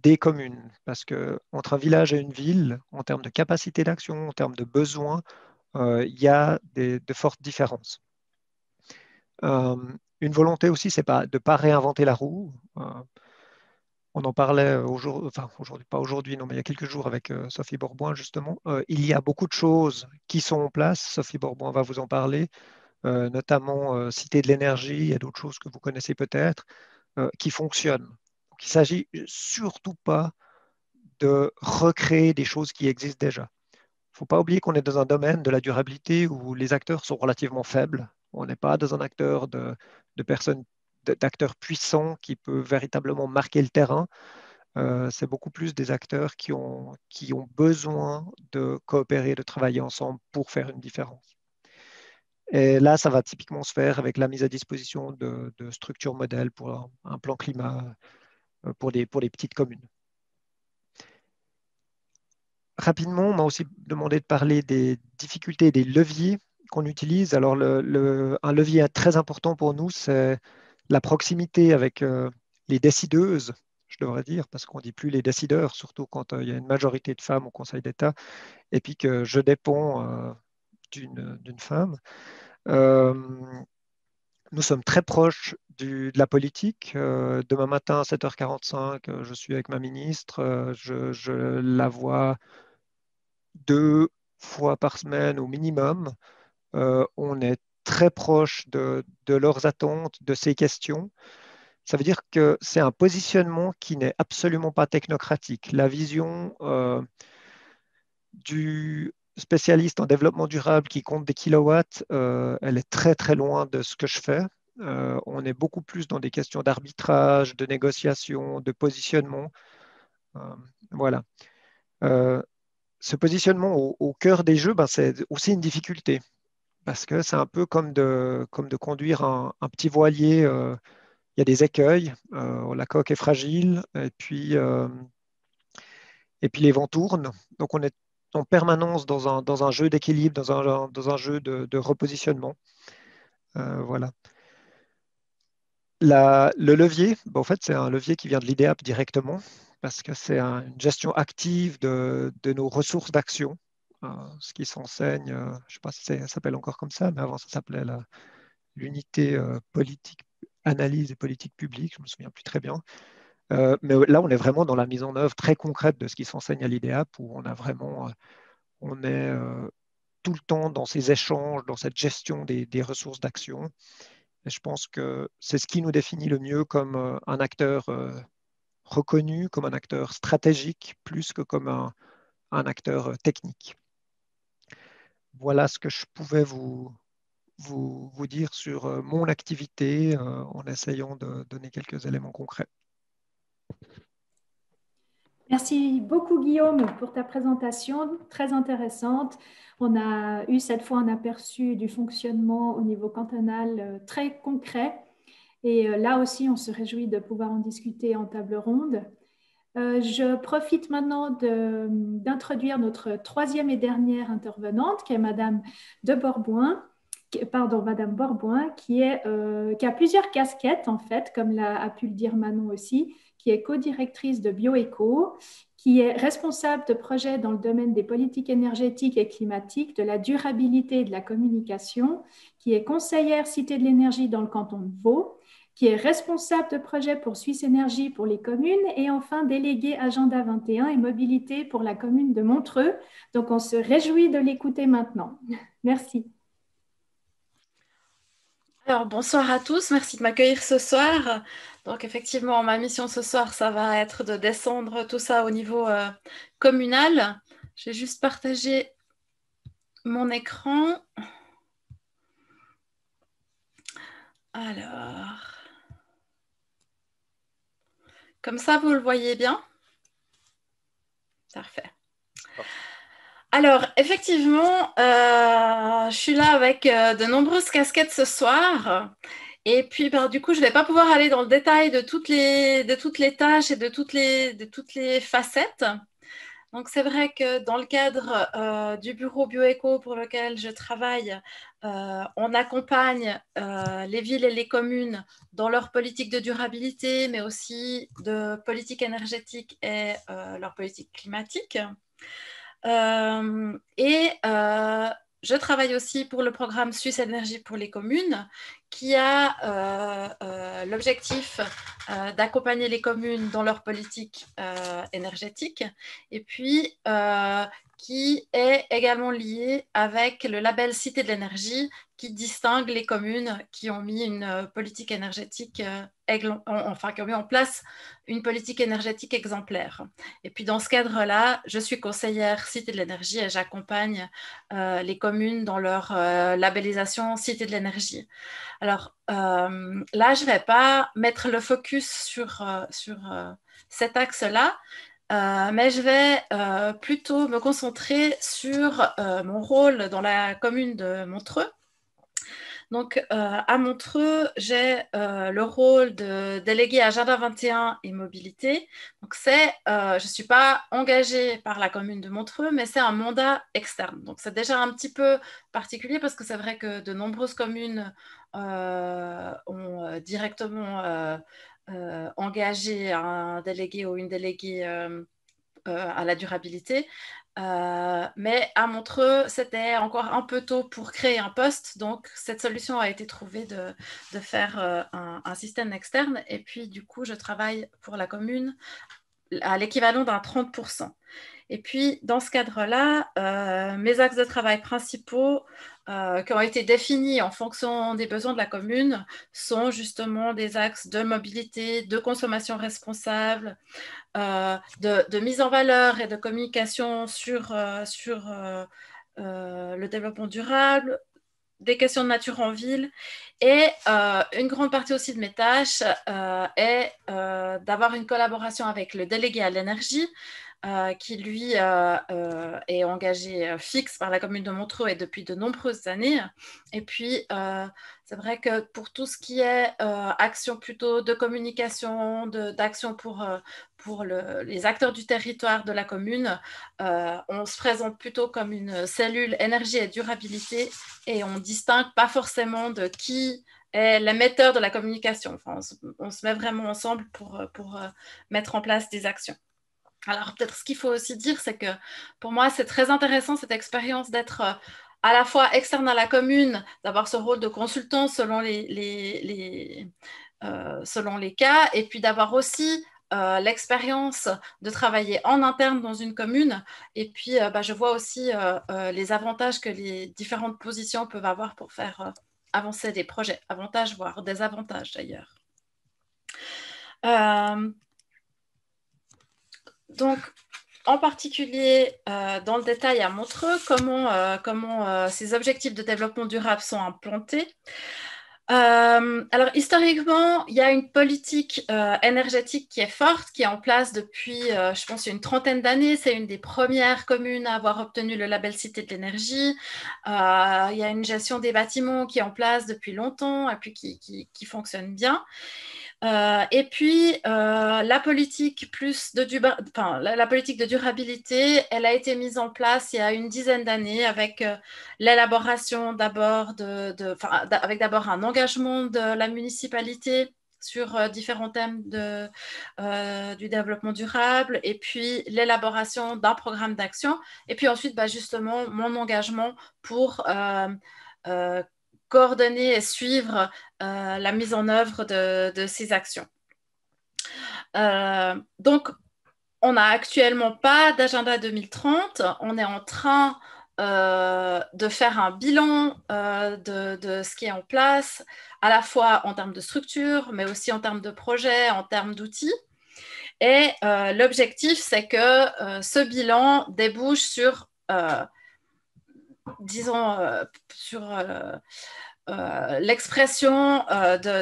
des communes, parce qu'entre un village et une ville, en termes de capacité d'action, en termes de besoins, il y a de fortes différences. Une volonté aussi, c'est pas, de ne pas réinventer la roue. On en parlait aujourd'hui, enfin aujourd'hui, pas aujourd'hui, non, mais il y a quelques jours avec Sophie Bourboin, justement. Il y a beaucoup de choses qui sont en place. Sophie Bourboin va vous en parler, notamment Cité de l'énergie, il y a d'autres choses que vous connaissez peut-être, qui fonctionnent. Donc, il ne s'agit surtout pas de recréer des choses qui existent déjà. Il ne faut pas oublier qu'on est dans un domaine de la durabilité où les acteurs sont relativement faibles. On n'est pas dans un acteur de personnes, d'acteurs puissants qui peuvent véritablement marquer le terrain. C'est beaucoup plus des acteurs qui ont besoin de coopérer, de travailler ensemble pour faire une différence. Et là, ça va typiquement se faire avec la mise à disposition de structures modèles pour un plan climat pour les petites communes. Rapidement, on m'a aussi demandé de parler des difficultés et des leviers qu'on utilise. Alors, un levier très important pour nous, c'est la proximité avec les décideuses, je devrais dire, parce qu'on ne dit plus les décideurs, surtout quand il y a une majorité de femmes au Conseil d'État, et puis que je dépends d'une femme. Nous sommes très proches de la politique. Demain matin à 7h45, je suis avec ma ministre. Je la vois 2 fois par semaine au minimum. On est très proche de leurs attentes, de ces questions. Ça veut dire que c'est un positionnement qui n'est absolument pas technocratique. La vision du spécialiste en développement durable qui compte des kilowatts, elle est très très loin de ce que je fais. On est beaucoup plus dans des questions d'arbitrage, de négociation, de positionnement. Voilà. Ce positionnement au cœur des jeux, ben, c'est aussi une difficulté parce que c'est un peu comme de conduire un petit voilier. Il y a des écueils, la coque est fragile et puis les vents tournent. Donc on est en permanence dans un jeu d'équilibre, dans un jeu de repositionnement. Voilà. Le levier, ben, en fait, c'est un levier qui vient de l'IDEAP directement parce que c'est une gestion active de nos ressources d'action. Ce qui s'enseigne, je ne sais pas si ça s'appelle encore comme ça, mais avant ça s'appelait l'unité politique, analyse et politique publique, je ne me souviens plus très bien. Mais là, on est vraiment dans la mise en œuvre très concrète de ce qui s'enseigne à l'IDEAP, où on est tout le temps dans ces échanges, dans cette gestion des ressources d'action. Et je pense que c'est ce qui nous définit le mieux comme un acteur reconnu, comme un acteur stratégique, plus que comme un acteur technique. Voilà ce que je pouvais vous dire sur mon activité en essayant de donner quelques éléments concrets. Merci beaucoup Guillaume pour ta présentation très intéressante. On a eu cette fois un aperçu du fonctionnement au niveau cantonal très concret et là aussi on se réjouit de pouvoir en discuter en table ronde. Je profite maintenant d'introduire notre troisième et dernière intervenante qui est Madame Borboin, qui a plusieurs casquettes en fait, comme a pu le dire Manon aussi, qui est co-directrice de Bioéco, qui est responsable de projets dans le domaine des politiques énergétiques et climatiques, de la durabilité et de la communication, qui est conseillère Cité de l'énergie dans le canton de Vaud, qui est responsable de projet pour Suisse Énergie pour les communes et enfin délégué Agenda 21 et mobilité pour la commune de Montreux. Donc on se réjouit de l'écouter maintenant. Merci. Alors, bonsoir à tous, merci de m'accueillir ce soir. Donc, effectivement, ma mission ce soir, ça va être de descendre tout ça au niveau communal. Je vais juste partager mon écran. Alors, comme ça, vous le voyez bien? Parfait. Alors, effectivement, je suis là avec de nombreuses casquettes ce soir. Et puis, du coup, je ne vais pas pouvoir aller dans le détail de toutes les tâches et de toutes les facettes. Donc, c'est vrai que dans le cadre du bureau Bioéco pour lequel je travaille, on accompagne les villes et les communes dans leur politique de durabilité, mais aussi de politique énergétique et leur politique climatique. Je travaille aussi pour le programme Suisse Énergie pour les communes qui a l'objectif d'accompagner les communes dans leur politique énergétique et puis qui est également lié avec le label Cité de l'énergie qui distingue les communes qui ont mis une politique énergétique qui ont mis en place une politique énergétique exemplaire. Et puis dans ce cadre-là, je suis conseillère Cité de l'énergie et j'accompagne les communes dans leur labellisation Cité de l'énergie. Alors là, je ne vais pas mettre le focus sur cet axe-là, mais je vais plutôt me concentrer sur mon rôle dans la commune de Montreux. Donc, à Montreux, j'ai le rôle de déléguée Agenda 21 et mobilité. Donc, je ne suis pas engagée par la commune de Montreux, mais c'est un mandat externe. Donc, c'est déjà un petit peu particulier parce que c'est vrai que de nombreuses communes ont directement engagé un délégué ou une déléguée à la durabilité. Mais à Montreux, c'était encore un peu tôt pour créer un poste. Donc, cette solution a été trouvée de faire un système externe. Et puis, du coup, je travaille pour la commune à l'équivalent d'un 30%. Et puis, dans ce cadre-là, mes axes de travail principaux qui ont été définis en fonction des besoins de la commune sont justement des axes de mobilité, de consommation responsable, de mise en valeur et de communication sur le développement durable, des questions de nature en ville. Et une grande partie aussi de mes tâches est d'avoir une collaboration avec le délégué à l'énergie, qui lui est engagé fixe par la commune de Montreux et depuis de nombreuses années. Et puis, c'est vrai que pour tout ce qui est action plutôt de communication, d'action pour les acteurs du territoire de la commune, on se présente plutôt comme une cellule énergie et durabilité et on ne distingue pas forcément de qui est l'émetteur de la communication. Enfin, on se met vraiment ensemble pour mettre en place des actions. Alors, peut-être ce qu'il faut aussi dire, c'est que pour moi, c'est très intéressant cette expérience d'être à la fois externe à la commune, d'avoir ce rôle de consultant selon selon les cas, et puis d'avoir aussi l'expérience de travailler en interne dans une commune. Et puis, je vois aussi les avantages que les différentes positions peuvent avoir pour faire avancer des projets. Avantages, voire désavantages d'ailleurs. Donc, en particulier, dans le détail à Montreux, comment ces objectifs de développement durable sont implantés. Alors, historiquement, il y a une politique énergétique qui est forte, qui est en place depuis, je pense, une trentaine d'années. C'est une des premières communes à avoir obtenu le label Cité de l'énergie. Il y a une gestion des bâtiments qui est en place depuis longtemps et puis qui fonctionne bien. Et puis, la politique la politique de durabilité, elle a été mise en place il y a une dizaine d'années avec l'élaboration d'abord avec d'abord un engagement de la municipalité sur différents thèmes du développement durable, et puis l'élaboration d'un programme d'action, et puis ensuite, justement, mon engagement pour coordonner et suivre la mise en œuvre de ces actions. Donc, on n'a actuellement pas d'agenda 2030. On est en train de faire un bilan de ce qui est en place, à la fois en termes de structure, mais aussi en termes de projets, en termes d'outils. Et l'objectif, c'est que ce bilan débouche sur, sur l'expression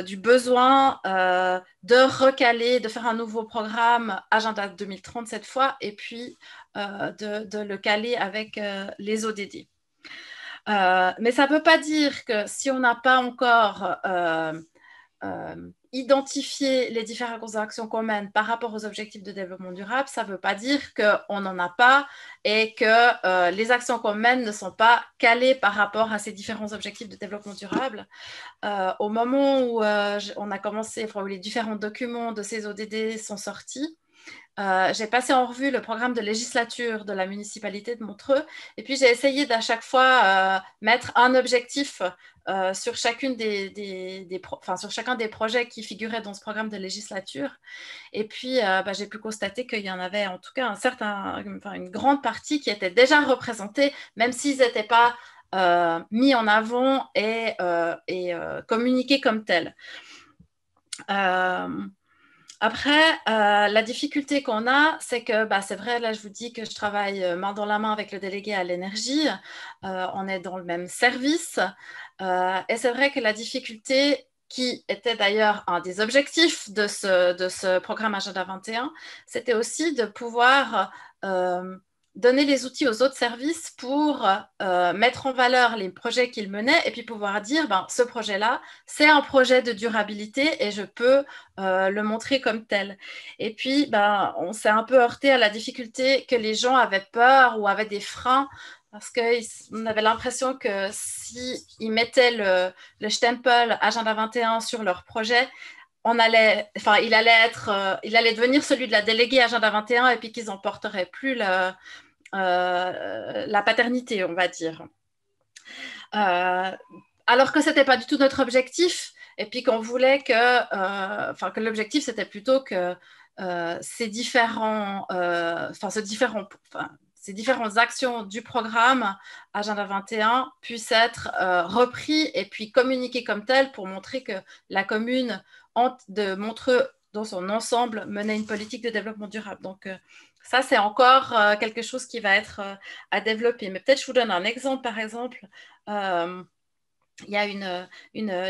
du besoin de recaler, de faire un nouveau programme Agenda 2030 cette fois, et puis de le caler avec les ODD. Mais ça ne veut pas dire que si on n'a pas encore identifié les différentes actions qu'on mène par rapport aux objectifs de développement durable, ça ne veut pas dire qu'on n'en a pas et que les actions qu'on mène ne sont pas calées par rapport à ces différents objectifs de développement durable. Au moment où on a commencé, où les différents documents de ces ODD sont sortis, j'ai passé en revue le programme de législature de la municipalité de Montreux, et puis j'ai essayé d'à chaque fois mettre un objectif sur chacun des projets qui figuraient dans ce programme de législature. Et puis j'ai pu constater qu'il y en avait en tout cas une grande partie qui était déjà représentée, même s'ils n'étaient pas mis en avant et communiqués comme tels. Après, la difficulté qu'on a, c'est que, c'est vrai, là, je vous dis que je travaille main dans la main avec le délégué à l'énergie. On est dans le même service. Et c'est vrai que la difficulté, qui était d'ailleurs un des objectifs de ce programme Agenda 21, c'était aussi de pouvoir donner les outils aux autres services pour mettre en valeur les projets qu'ils menaient, et puis pouvoir dire, ce projet-là, c'est un projet de durabilité et je peux le montrer comme tel. Et puis, on s'est un peu heurté à la difficulté que les gens avaient peur ou avaient des freins, parce qu'on avait l'impression que s'ils mettaient le stempel Agenda 21 sur leur projet, il allait devenir celui de la déléguée Agenda 21, et puis qu'ils n'en porteraient plus la paternité, on va dire. Alors que ce n'était pas du tout notre objectif, et puis qu'on voulait que l'objectif, c'était plutôt que ces différentes actions du programme Agenda 21 puissent être repris et puis communiquées comme telles pour montrer que la commune de Montreux, dans son ensemble, menait une politique de développement durable. Donc, ça, c'est encore quelque chose qui va être à développer. Mais peut-être je vous donne un exemple. Par exemple, il y a une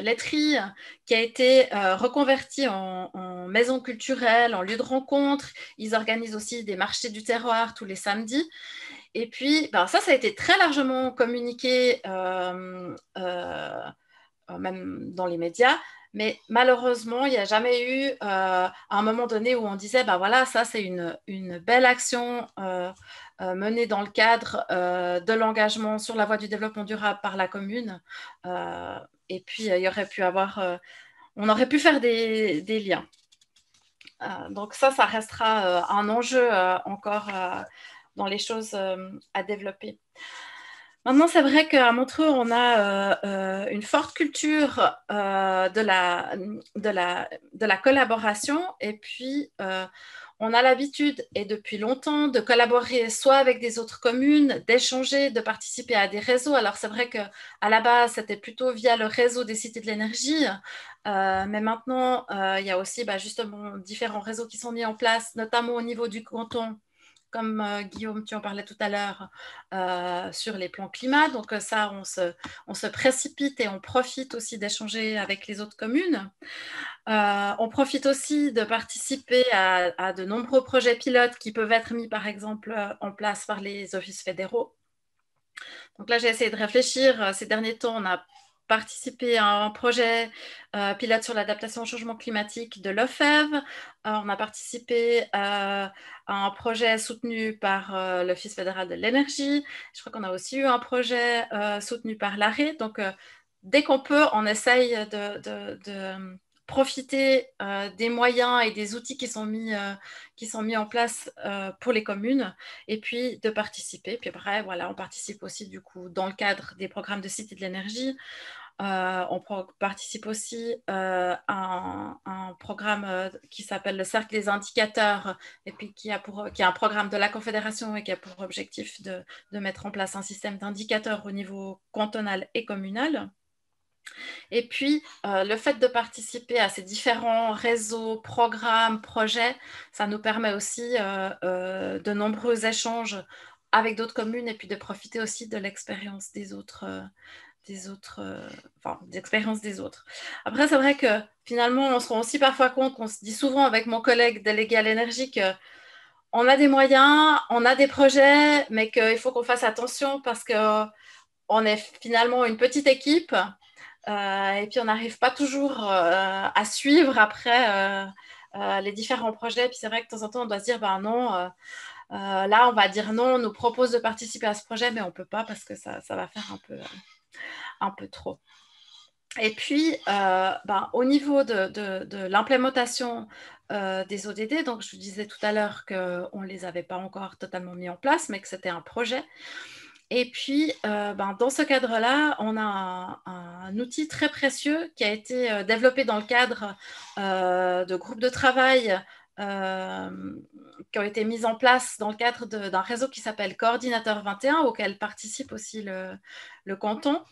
laiterie qui a été reconvertie en maison culturelle, en lieu de rencontre. Ils organisent aussi des marchés du terroir tous les samedis. Et puis, ça a été très largement communiqué, même dans les médias. Mais malheureusement, il n'y a jamais eu à un moment donné où on disait, voilà, ça c'est une belle action menée dans le cadre de l'engagement sur la voie du développement durable par la commune. Et puis, on aurait pu faire des liens. Donc ça restera un enjeu encore dans les choses à développer. Maintenant, c'est vrai qu'à Montreux, on a une forte culture de la collaboration, et puis on a l'habitude, et depuis longtemps, de collaborer soit avec des autres communes, d'échanger, de participer à des réseaux. Alors, c'est vrai qu'à la base, c'était plutôt via le réseau des cités de l'énergie, mais maintenant, il y a aussi justement différents réseaux qui sont mis en place, notamment au niveau du canton, comme Guillaume, tu en parlais tout à l'heure, sur les plans climat. Donc ça, on se précipite et on profite aussi d'échanger avec les autres communes. On profite aussi de participer à de nombreux projets pilotes qui peuvent être mis, par exemple, en place par les offices fédéraux. Donc là, j'ai essayé de réfléchir. Ces derniers temps, on a participé à un projet pilote sur l'adaptation au changement climatique de l'OFEV. On a participé à un projet soutenu par l'Office fédéral de l'énergie. Je crois qu'on a aussi eu un projet soutenu par l'ARE. Donc, dès qu'on peut, on essaye de profiter des moyens et des outils qui sont mis en place pour les communes, et puis de participer. Puis après, voilà, on participe aussi du coup dans le cadre des programmes de Cité de l'énergie. On participe aussi à un programme qui s'appelle le Cercle des indicateurs, et puis qui est un programme de la Confédération et qui a pour objectif de mettre en place un système d'indicateurs au niveau cantonal et communal. Et puis, le fait de participer à ces différents réseaux, programmes, projets, ça nous permet aussi de nombreux échanges avec d'autres communes, et puis de profiter aussi de l'expérience des autres, des expériences des autres. Après, c'est vrai que finalement, on se rend aussi parfois compte, qu'on se dit souvent avec mon collègue délégué à l'énergie, qu'on a des moyens, on a des projets, mais qu'il faut qu'on fasse attention parce qu'on est finalement une petite équipe. Et puis, on n'arrive pas toujours à suivre après les différents projets. Puis, c'est vrai que de temps en temps, on doit se dire, ben non, là, on va dire non, on nous propose de participer à ce projet, mais on ne peut pas parce que ça va faire un peu trop. Et puis, au niveau de l'implémentation des ODD, donc je vous disais tout à l'heure qu'on ne les avait pas encore totalement mis en place, mais que c'était un projet. Et puis, dans ce cadre-là, on a un outil très précieux qui a été développé dans le cadre de groupes de travail qui ont été mis en place dans le cadre d'un réseau qui s'appelle Coordinateur 21, auquel participe aussi le canton.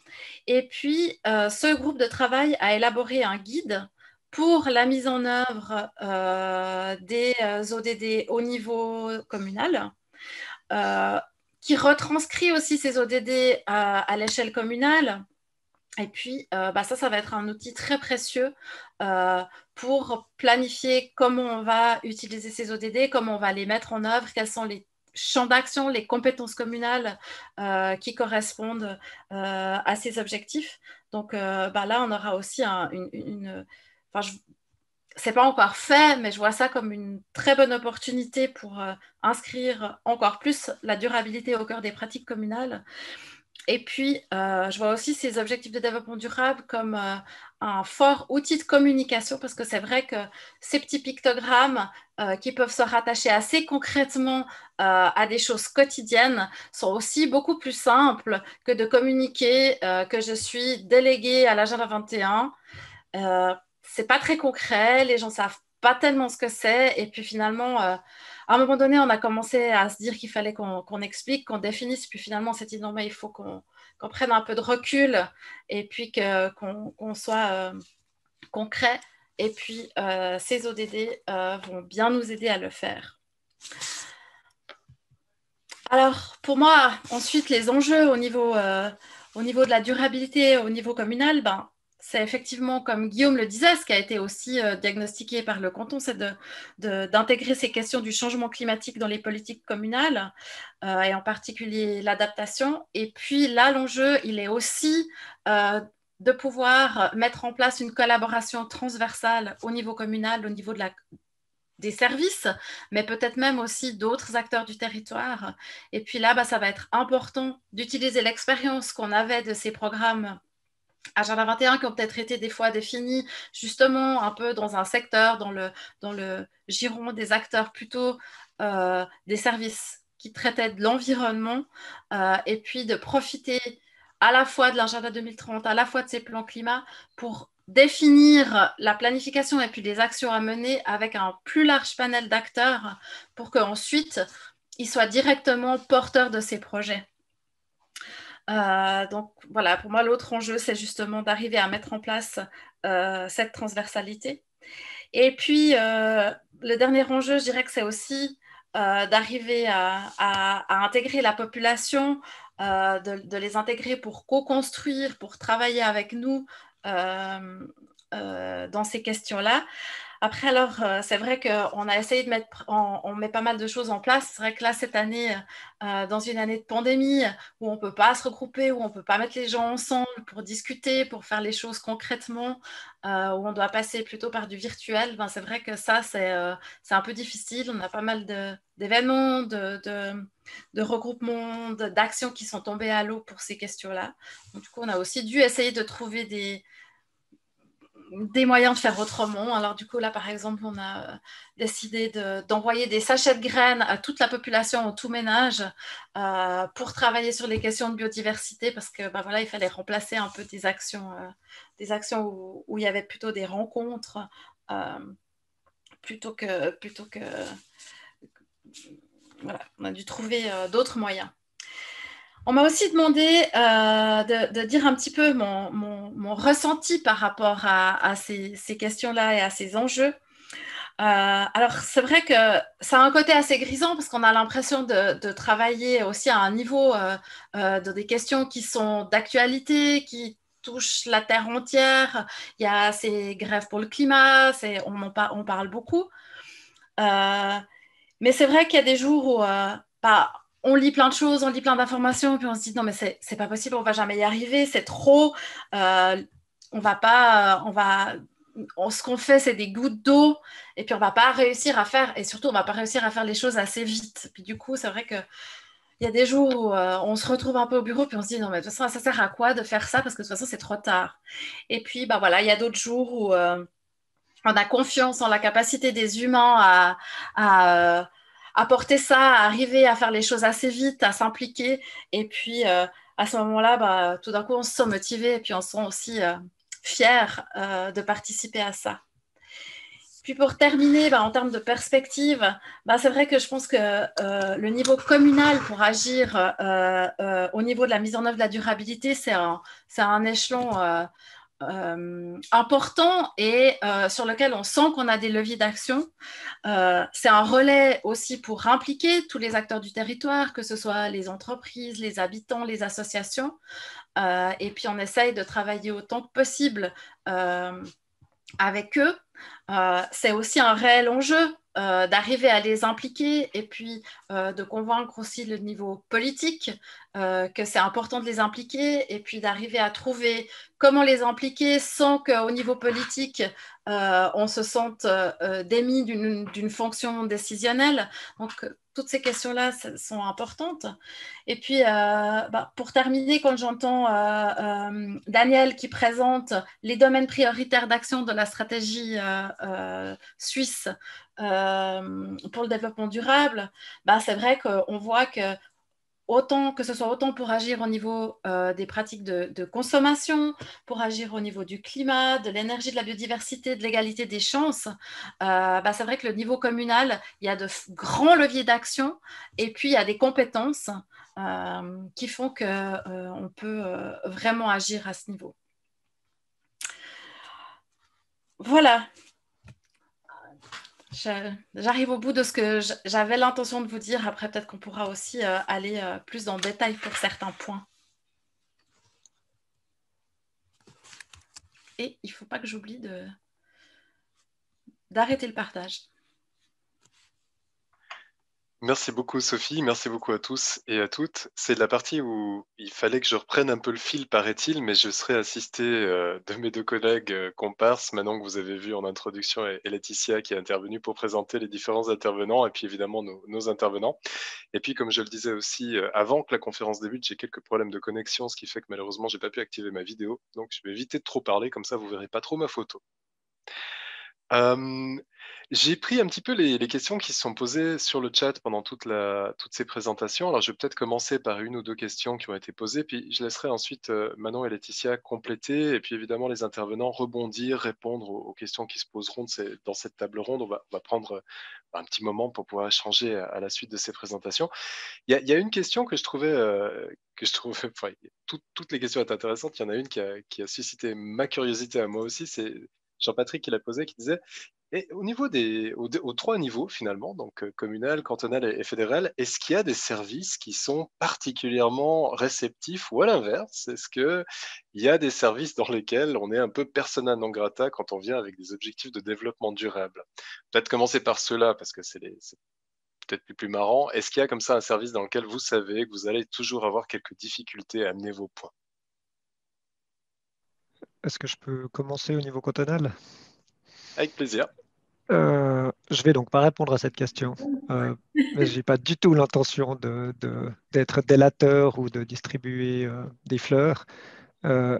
Et puis, ce groupe de travail a élaboré un guide pour la mise en œuvre des ODD au niveau communal, qui retranscrit aussi ces ODD à l'échelle communale. Et puis, ça va être un outil très précieux pour planifier comment on va utiliser ces ODD, comment on va les mettre en œuvre, quels sont les champs d'action, les compétences communales qui correspondent à ces objectifs. Donc, là, on aura aussi c'est pas encore fait, mais je vois ça comme une très bonne opportunité pour inscrire encore plus la durabilité au cœur des pratiques communales. Et puis, je vois aussi ces objectifs de développement durable comme un fort outil de communication, parce que c'est vrai que ces petits pictogrammes qui peuvent se rattacher assez concrètement à des choses quotidiennes sont aussi beaucoup plus simples que de communiquer que je suis déléguée à l'agenda 21. C'est pas très concret, les gens savent pas tellement ce que c'est, et puis finalement, à un moment donné, on a commencé à se dire qu'il fallait qu'on explique, qu'on définisse, puis finalement, on s'est dit non, mais il faut qu'on prenne un peu de recul, et puis qu'on soit concret, et puis ces ODD vont bien nous aider à le faire. Alors, pour moi, ensuite, les enjeux au niveau de la durabilité, au niveau communal, c'est effectivement, comme Guillaume le disait, ce qui a été aussi diagnostiqué par le canton, c'est d'intégrer ces questions du changement climatique dans les politiques communales, et en particulier l'adaptation. Et puis là, l'enjeu, il est aussi de pouvoir mettre en place une collaboration transversale au niveau communal, au niveau des services, mais peut-être même aussi d'autres acteurs du territoire. Et puis là, ça va être important d'utiliser l'expérience qu'on avait de ces programmes Agenda 21 qui ont peut-être été des fois définis justement un peu dans un secteur, dans le giron des acteurs plutôt des services qui traitait de l'environnement et puis de profiter à la fois de l'agenda 2030, à la fois de ces plans climat pour définir la planification et puis les actions à mener avec un plus large panel d'acteurs pour qu'ensuite, ils soient directement porteurs de ces projets. Donc voilà, pour moi, l'autre enjeu, c'est justement d'arriver à mettre en place cette transversalité. Et puis, le dernier enjeu, je dirais que c'est aussi d'arriver à intégrer la population, de les intégrer pour co-construire, pour travailler avec nous dans ces questions-là. Après, alors, c'est vrai qu'on a essayé de mettre, on met pas mal de choses en place. C'est vrai que là, cette année, dans une année de pandémie, où on ne peut pas se regrouper, où on ne peut pas mettre les gens ensemble pour discuter, pour faire les choses concrètement, où on doit passer plutôt par du virtuel, ben, c'est vrai que ça, c'est un peu difficile. On a pas mal d'événements, de regroupements, d'actions qui sont tombées à l'eau pour ces questions-là. Donc, du coup, on a aussi dû essayer de trouver des moyens de faire autrement. Alors du coup, là, par exemple, on a décidé d'envoyer des sachets de graines à toute la population, au tout ménage, pour travailler sur les questions de biodiversité, parce que ben, voilà, il fallait remplacer un peu des actions où il y avait plutôt des rencontres, plutôt que voilà, on a dû trouver d'autres moyens. On m'a aussi demandé de dire un petit peu mon ressenti par rapport à ces questions-là et à ces enjeux. Alors, c'est vrai que ça a un côté assez grisant parce qu'on a l'impression de travailler aussi à un niveau de des questions qui sont d'actualité, qui touchent la Terre entière. Il y a ces grèves pour le climat, on parle beaucoup. Mais c'est vrai qu'il y a des jours où on lit plein de choses, on lit plein d'informations, puis on se dit non mais c'est pas possible, on va jamais y arriver, c'est trop. On va pas, ce qu'on fait c'est des gouttes d'eau, et puis on va pas réussir à faire, et surtout on va pas réussir à faire les choses assez vite. Puis du coup c'est vrai que il y a des jours où on se retrouve un peu au bureau, puis on se dit non mais de toute façon ça sert à quoi de faire ça parce que de toute façon c'est trop tard. Et puis bah voilà, il y a d'autres jours où on a confiance en la capacité des humains à porter ça, à arriver à faire les choses assez vite, à s'impliquer. Et puis, à ce moment-là, bah, tout d'un coup, on se sent motivé et puis on se sent aussi fier de participer à ça. Puis pour terminer, bah, en termes de perspective, bah, c'est vrai que je pense que le niveau communal pour agir au niveau de la mise en œuvre de la durabilité, c'est un échelon important et sur lequel on sent qu'on a des leviers d'action. C'est un relais aussi pour impliquer tous les acteurs du territoire, que ce soit les entreprises, les habitants, les associations. Et puis on essaye de travailler autant que possible avec eux. C'est aussi un réel enjeu d'arriver à les impliquer et puis de convaincre aussi le niveau politique que c'est important de les impliquer et puis d'arriver à trouver comment les impliquer sans qu'au niveau politique on se sente démis d'une fonction décisionnelle. Donc toutes ces questions-là sont importantes. Et puis, pour terminer, quand j'entends Daniel qui présente les domaines prioritaires d'action de la stratégie suisse pour le développement durable, c'est vrai qu'on voit que ce soit autant pour agir au niveau des pratiques de consommation, pour agir au niveau du climat, de l'énergie, de la biodiversité, de l'égalité des chances, c'est vrai que le niveau communal, il y a de grands leviers d'action et puis il y a des compétences qui font qu'on peut vraiment agir à ce niveau. Voilà. J'arrive au bout de ce que j'avais l'intention de vous dire. Après, peut-être qu'on pourra aussi aller plus dans le détail pour certains points. Et il ne faut pas que j'oublie d'arrêter le partage. Merci beaucoup Sophie, merci beaucoup à tous et à toutes. C'est la partie où il fallait que je reprenne un peu le fil, paraît-il, mais je serai assisté de mes deux collègues comparses, Manon que vous avez vu en introduction et Laetitia qui est intervenue pour présenter les différents intervenants et puis évidemment nos intervenants. Et puis comme je le disais aussi avant que la conférence débute, j'ai quelques problèmes de connexion, ce qui fait que malheureusement j'ai pas pu activer ma vidéo, donc je vais éviter de trop parler, comme ça vous verrez pas trop ma photo. J'ai pris un petit peu les questions qui se sont posées sur le chat pendant toutes ces présentations. Alors, je vais peut-être commencer par une ou deux questions qui ont été posées, puis je laisserai ensuite Manon et Laetitia compléter, et puis évidemment les intervenants rebondir, répondre aux questions qui se poseront dans cette table ronde. On va prendre un petit moment pour pouvoir échanger à la suite de ces présentations. Il y a une question que je trouvais, enfin, toutes les questions étaient intéressantes. Il y en a une qui a suscité ma curiosité à moi aussi. C'est Jean-Patrick qui l'a posée, qui disait, et au niveau aux trois niveaux finalement, donc communal, cantonal et fédéral, est-ce qu'il y a des services qui sont particulièrement réceptifs ou à l'inverse, est-ce qu'il y a des services dans lesquels on est un peu persona non grata quand on vient avec des objectifs de développement durable? Peut-être commencer par ceux-là parce que c'est peut-être les plus marrants. Est-ce qu'il y a comme ça un service dans lequel vous savez que vous allez toujours avoir quelques difficultés à amener vos points? Est-ce que je peux commencer au niveau cantonal? Avec plaisir. Je vais donc pas répondre à cette question, mais je n'ai pas du tout l'intention d'être délateur ou de distribuer des fleurs. Euh,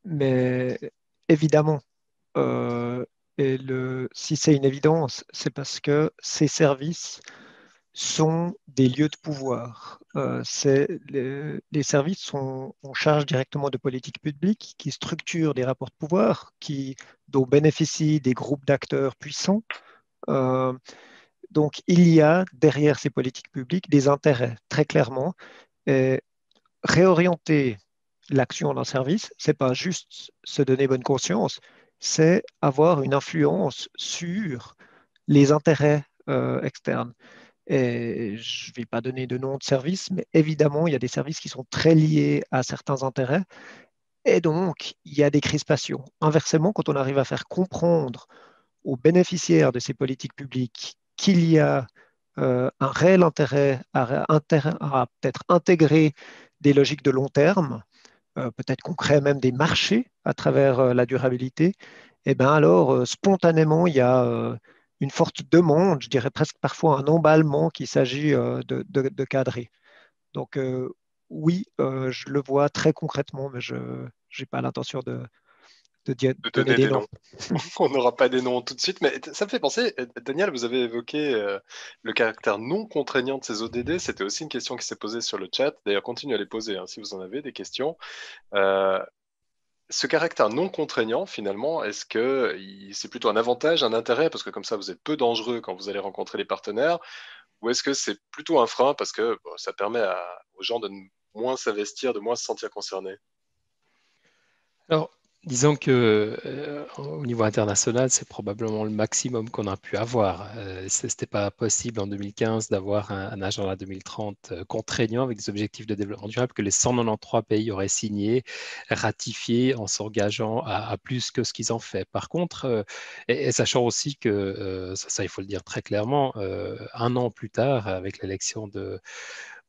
mais évidemment, si c'est une évidence, c'est parce que ces services sont des lieux de pouvoir. Les services sont en charge directement de politiques publiques qui structurent des rapports de pouvoir dont bénéficient des groupes d'acteurs puissants. Euh, donc, il y a derrière ces politiques publiques des intérêts, très clairement. Et réorienter l'action d'un service, c'est pas juste se donner bonne conscience, c'est avoir une influence sur les intérêts externes. Et je ne vais pas donner de nom de service, mais évidemment, il y a des services qui sont très liés à certains intérêts. Et donc, il y a des crispations. Inversement, quand on arrive à faire comprendre aux bénéficiaires de ces politiques publiques qu'il y a un réel intérêt à peut-être intégrer des logiques de long terme, peut-être qu'on crée même des marchés à travers la durabilité, et bien alors spontanément, il y a une forte demande, je dirais presque parfois un emballement qu'il s'agit de cadrer. Donc oui, je le vois très concrètement, mais je n'ai pas l'intention de De donner donner des des noms. noms. On n'aura pas des noms tout de suite, mais ça me fait penser, Daniel, vous avez évoqué le caractère non contraignant de ces ODD. C'était aussi une question qui s'est posée sur le chat. D'ailleurs, continuez à les poser hein, si vous en avez des questions. Ce caractère non contraignant, finalement, est-ce que c'est plutôt un avantage, un intérêt, parce que comme ça, vous êtes peu dangereux quand vous allez rencontrer les partenaires, ou est-ce que c'est plutôt un frein parce que bon, ça permet aux gens de moins s'investir, de moins se sentir concernés? Alors, disons que au niveau international, c'est probablement le maximum qu'on a pu avoir. Ce n'était pas possible en 2015 d'avoir un agenda 2030 contraignant avec des objectifs de développement durable que les 193 pays auraient signé, ratifié en s'engageant à plus que ce qu'ils ont fait. Par contre, et sachant aussi que, ça, il faut le dire très clairement, un an plus tard, avec l'élection de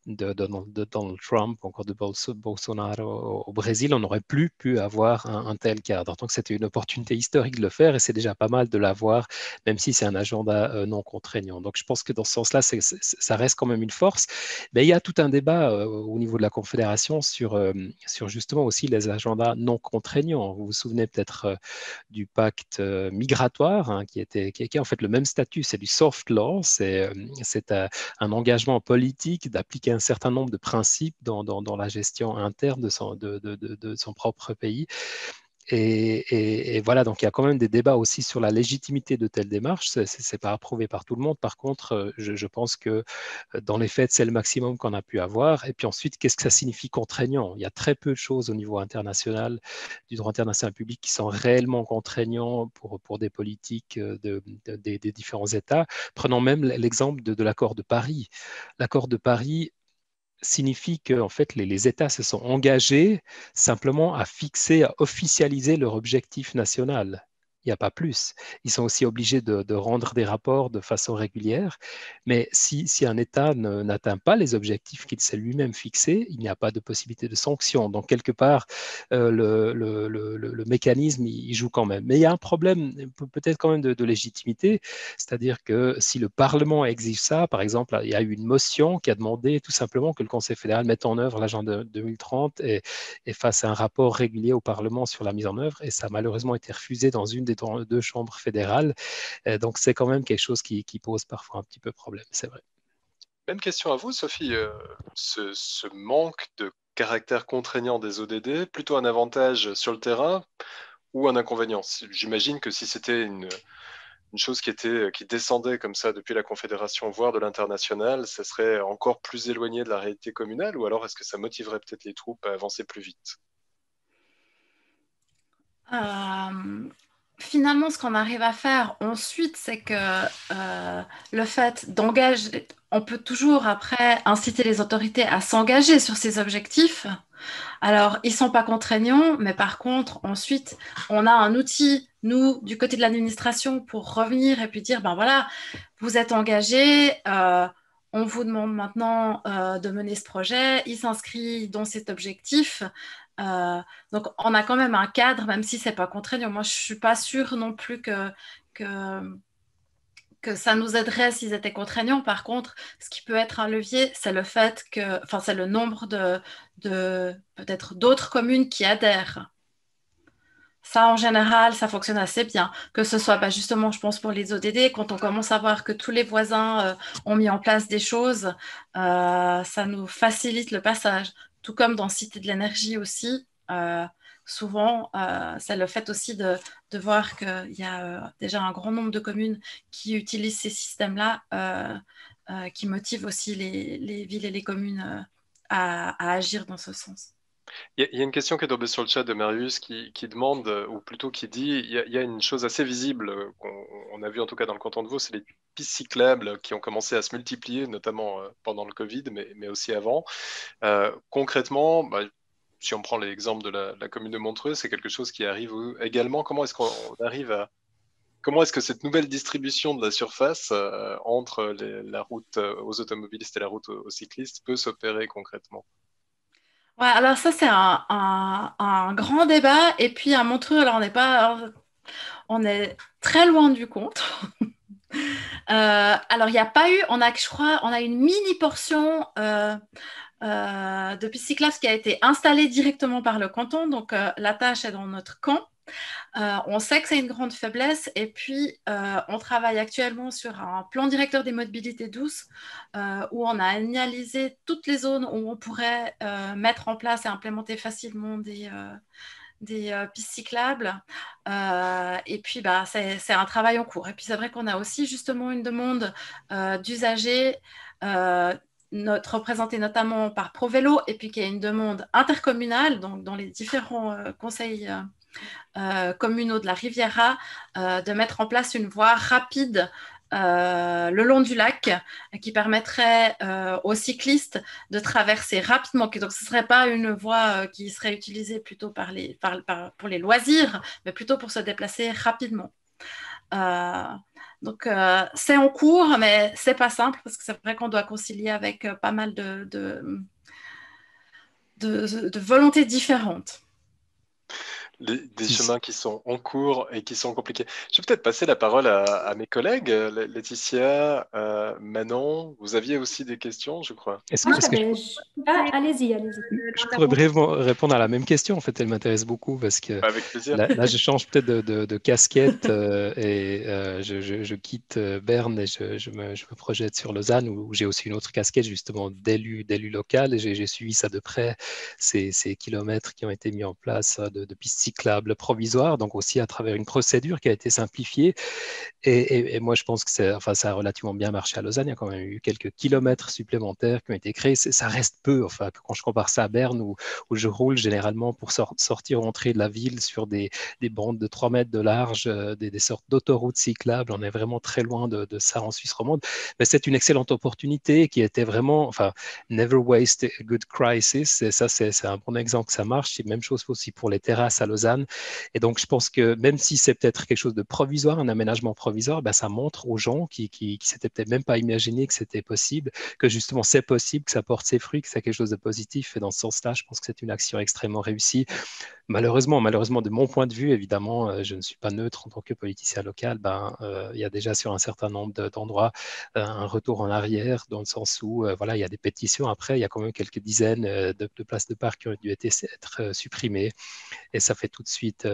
Donald Trump, encore de Bolsonaro au Brésil, on n'aurait plus pu avoir un tel cadre. Donc c'était une opportunité historique de le faire et c'est déjà pas mal de l'avoir, même si c'est un agenda non contraignant. Donc je pense que dans ce sens-là, ça reste quand même une force. Mais il y a tout un débat au niveau de la Confédération sur justement aussi les agendas non contraignants. Vous vous souvenez peut-être du pacte migratoire, hein, qui est en fait le même statut, c'est du soft law, c'est un engagement politique d'appliquer un certain nombre de principes dans la gestion interne de son propre pays. Et voilà, donc il y a quand même des débats aussi sur la légitimité de telles démarches. Ce n'est pas approuvé par tout le monde. Par contre, je pense que dans les faits, c'est le maximum qu'on a pu avoir. Et puis ensuite, qu'est-ce que ça signifie contraignant? Il y a très peu de choses au niveau international, du droit international public, qui sont réellement contraignants pour des politiques des différents États. Prenons même l'exemple de l'accord de Paris. L'accord de Paris signifie que en fait, les États se sont engagés simplement à fixer, à officialiser leur objectif national. Il n'y a pas plus. Ils sont aussi obligés de rendre des rapports de façon régulière. Mais si un État n'atteint pas les objectifs qu'il s'est lui-même fixés, il n'y a pas de possibilité de sanction. Donc, quelque part, le mécanisme, il joue quand même. Mais il y a un problème peut-être quand même de légitimité, c'est-à-dire que si le Parlement exige ça, par exemple, il y a eu une motion qui a demandé tout simplement que le Conseil fédéral mette en œuvre l'agenda 2030 et fasse un rapport régulier au Parlement sur la mise en œuvre. Et ça a malheureusement été refusé dans une des deux chambres fédérales. Donc, c'est quand même quelque chose qui pose parfois un petit peu problème, c'est vrai. Même question à vous, Sophie. Ce manque de caractère contraignant des ODD, plutôt un avantage sur le terrain ou un inconvénient? J'imagine que si c'était une chose qui descendait comme ça depuis la Confédération, voire de l'international, ça serait encore plus éloigné de la réalité communale, ou alors est-ce que ça motiverait peut-être les troupes à avancer plus vite? Finalement, ce qu'on arrive à faire ensuite, c'est que le fait d'engager, on peut toujours après inciter les autorités à s'engager sur ces objectifs. Alors, ils ne sont pas contraignants, mais par contre, ensuite, on a un outil, nous, du côté de l'administration, pour revenir et puis dire, ben voilà, vous êtes engagés, on vous demande maintenant de mener ce projet, il s'inscrit dans cet objectif. Donc, on a quand même un cadre, même si ce n'est pas contraignant. Moi, je ne suis pas sûre non plus que ça nous aiderait s'ils étaient contraignants. Par contre, ce qui peut être un levier, c'est le fait que, enfin, c'est le nombre de peut-être d'autres communes qui adhèrent. Ça, en général, ça fonctionne assez bien. Que ce soit justement, je pense, pour les ODD, quand on commence à voir que tous les voisins ont mis en place des choses, ça nous facilite le passage. Tout comme dans Cité de l'énergie aussi, souvent, c'est le fait aussi de voir qu'il y a déjà un grand nombre de communes qui utilisent ces systèmes-là, qui motivent aussi les villes et les communes à agir dans ce sens. Il y a une question qui est tombée sur le chat de Marius qui demande, ou plutôt qui dit, il y a une chose assez visible qu'on a vu en tout cas dans le canton de Vaud, c'est les pistes cyclables qui ont commencé à se multiplier, notamment pendant le Covid, mais aussi avant. Concrètement, si on prend l'exemple de la commune de Montreux, c'est quelque chose qui arrive également. Comment est-ce qu'on arrive à... Comment est-ce que cette nouvelle distribution de la surface entre la route aux automobilistes et la route aux cyclistes peut s'opérer concrètement? Ouais, alors ça, c'est un grand débat. Et puis à Montreux, alors on est très loin du compte. Alors, il n'y a pas eu, je crois, on a une mini portion de piste cyclable qui a été installée directement par le canton. Donc, la tâche est dans notre camp. On sait que c'est une grande faiblesse et puis on travaille actuellement sur un plan directeur des mobilités douces où on a analysé toutes les zones où on pourrait mettre en place et implémenter facilement des pistes cyclables. Et puis, c'est un travail en cours. Et puis, c'est vrai qu'on a aussi justement une demande d'usagers représentée notamment par ProVélo et puis qu'il y a une demande intercommunale donc dans les différents conseils communaux de la Riviera de mettre en place une voie rapide le long du lac qui permettrait aux cyclistes de traverser rapidement. Donc, ce ne serait pas une voie qui serait utilisée plutôt pour les loisirs, mais plutôt pour se déplacer rapidement. Donc, c'est en cours, mais ce n'est pas simple parce que c'est vrai qu'on doit concilier avec pas mal de volontés différentes. Des chemins qui sont en cours et qui sont compliqués. Je vais peut-être passer la parole à mes collègues, Laetitia, Manon. Vous aviez aussi des questions, je crois. Allez-y. Je pourrais brièvement répondre à la même question. En fait, elle m'intéresse beaucoup parce que Avec plaisir. là je change peut-être de casquette et je quitte Berne et je me projette sur Lausanne où j'ai aussi une autre casquette justement d'élu local et j'ai suivi ça de près, ces kilomètres qui ont été mis en place de pistes cyclables provisoires, donc aussi à travers une procédure qui a été simplifiée. Et moi, je pense que ça a relativement bien marché à Lausanne. Il y a quand même eu quelques kilomètres supplémentaires qui ont été créés. Ça reste peu, enfin, quand je compare ça à Berne, où je roule généralement pour sortir ou entrer de la ville sur des bandes de 3 mètres de large, des sortes d'autoroutes cyclables. On est vraiment très loin de ça en Suisse romande. Mais c'est une excellente opportunité qui était vraiment, enfin, never waste a good crisis. Et ça, c'est un bon exemple que ça marche. C'est la même chose aussi pour les terrasses à Lausanne. Et donc, je pense que même si c'est peut-être quelque chose de provisoire, un aménagement provisoire, ça montre aux gens qui s'étaient peut-être même pas imaginé que c'était possible, que justement c'est possible, que ça porte ses fruits, que c'est quelque chose de positif. Et dans ce sens-là, je pense que c'est une action extrêmement réussie. Malheureusement, de mon point de vue, évidemment, je ne suis pas neutre en tant que politicien local. Il y a déjà sur un certain nombre d'endroits un retour en arrière, dans le sens où il y a des pétitions. Après, il y a quand même quelques dizaines de places de parc qui ont dû être supprimées, et ça fait tout de suite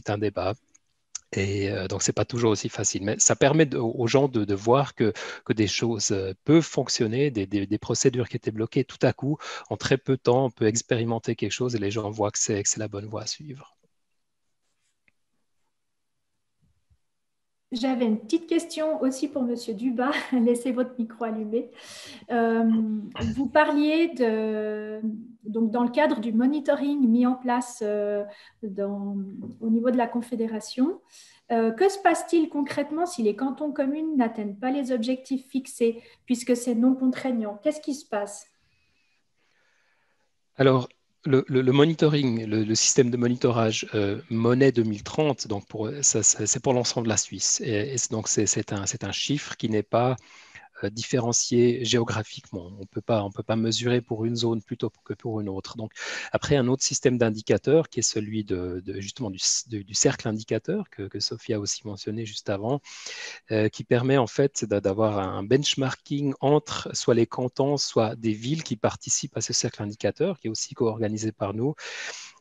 un débat. Et donc, ce n'est pas toujours aussi facile. Mais ça permet aux gens de voir que des choses peuvent fonctionner, des procédures qui étaient bloquées, tout à coup, en très peu de temps, on peut expérimenter quelque chose et les gens voient que c'est la bonne voie à suivre. J'avais une petite question aussi pour Monsieur Dubas. Laissez votre micro allumé. Vous parliez donc dans le cadre du monitoring mis en place au niveau de la Confédération. Que se passe-t-il concrètement si les cantons communes n'atteignent pas les objectifs fixés, puisque c'est non contraignant? Qu'est-ce qui se passe? Alors, le monitoring, le système de monitorage Monnaie 2030, donc c'est pour l'ensemble de la Suisse. Et donc, c'est un chiffre qui n'est pas différencié géographiquement. On peut pas mesurer pour une zone plutôt que pour une autre. Donc, après, un autre système d'indicateurs qui est celui justement du cercle indicateur que Sophie a aussi mentionné juste avant, qui permet en fait d'avoir un benchmarking entre soit les cantons, soit des villes qui participent à ce cercle indicateur, qui est aussi co-organisé par nous,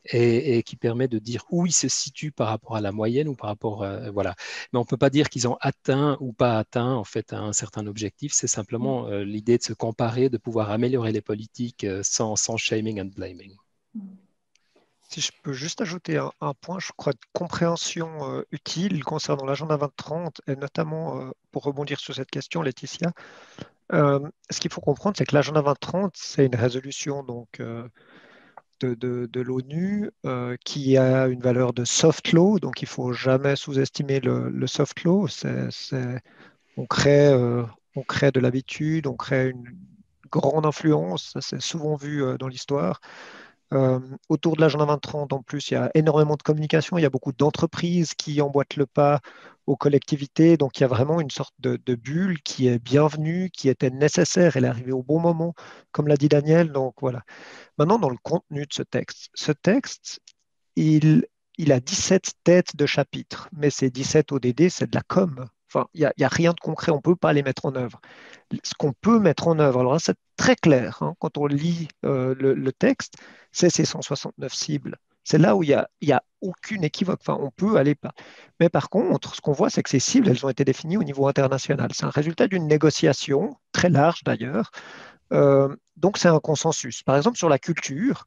et qui permet de dire où ils se situent par rapport à la moyenne ou par rapport voilà. Mais on ne peut pas dire qu'ils ont atteint ou pas atteint en fait un certain objectif. C'est simplement l'idée de se comparer, de pouvoir améliorer les politiques sans shaming and blaming. Si je peux juste ajouter un point, je crois, de compréhension utile concernant l'agenda 2030, et notamment pour rebondir sur cette question, Laetitia, ce qu'il faut comprendre, c'est que l'agenda 2030, c'est une résolution donc, de l'ONU qui a une valeur de soft law, donc il ne faut jamais sous-estimer le soft law. On crée de l'habitude, on crée une grande influence, ça c'est souvent vu dans l'histoire. Autour de l'agenda 2030, en plus, il y a énormément de communication, il y a beaucoup d'entreprises qui emboîtent le pas aux collectivités, donc il y a vraiment une sorte de bulle qui est bienvenue, qui était nécessaire, elle est arrivée au bon moment, comme l'a dit Daniel, donc voilà. Maintenant, dans le contenu de ce texte, il a 17 têtes de chapitre, mais ces 17 ODD, c'est de la com. Enfin, il n'y a rien de concret, on ne peut pas les mettre en œuvre. Ce qu'on peut mettre en œuvre, alors là, c'est très clair, hein, quand on lit le texte, c'est ces 169 cibles. C'est là où il y a aucune équivoque. Enfin, on peut aller pas. Mais par contre, ce qu'on voit, c'est que ces cibles, elles ont été définies au niveau international. C'est un résultat d'une négociation, très large d'ailleurs. Donc, c'est un consensus. Par exemple, sur la culture,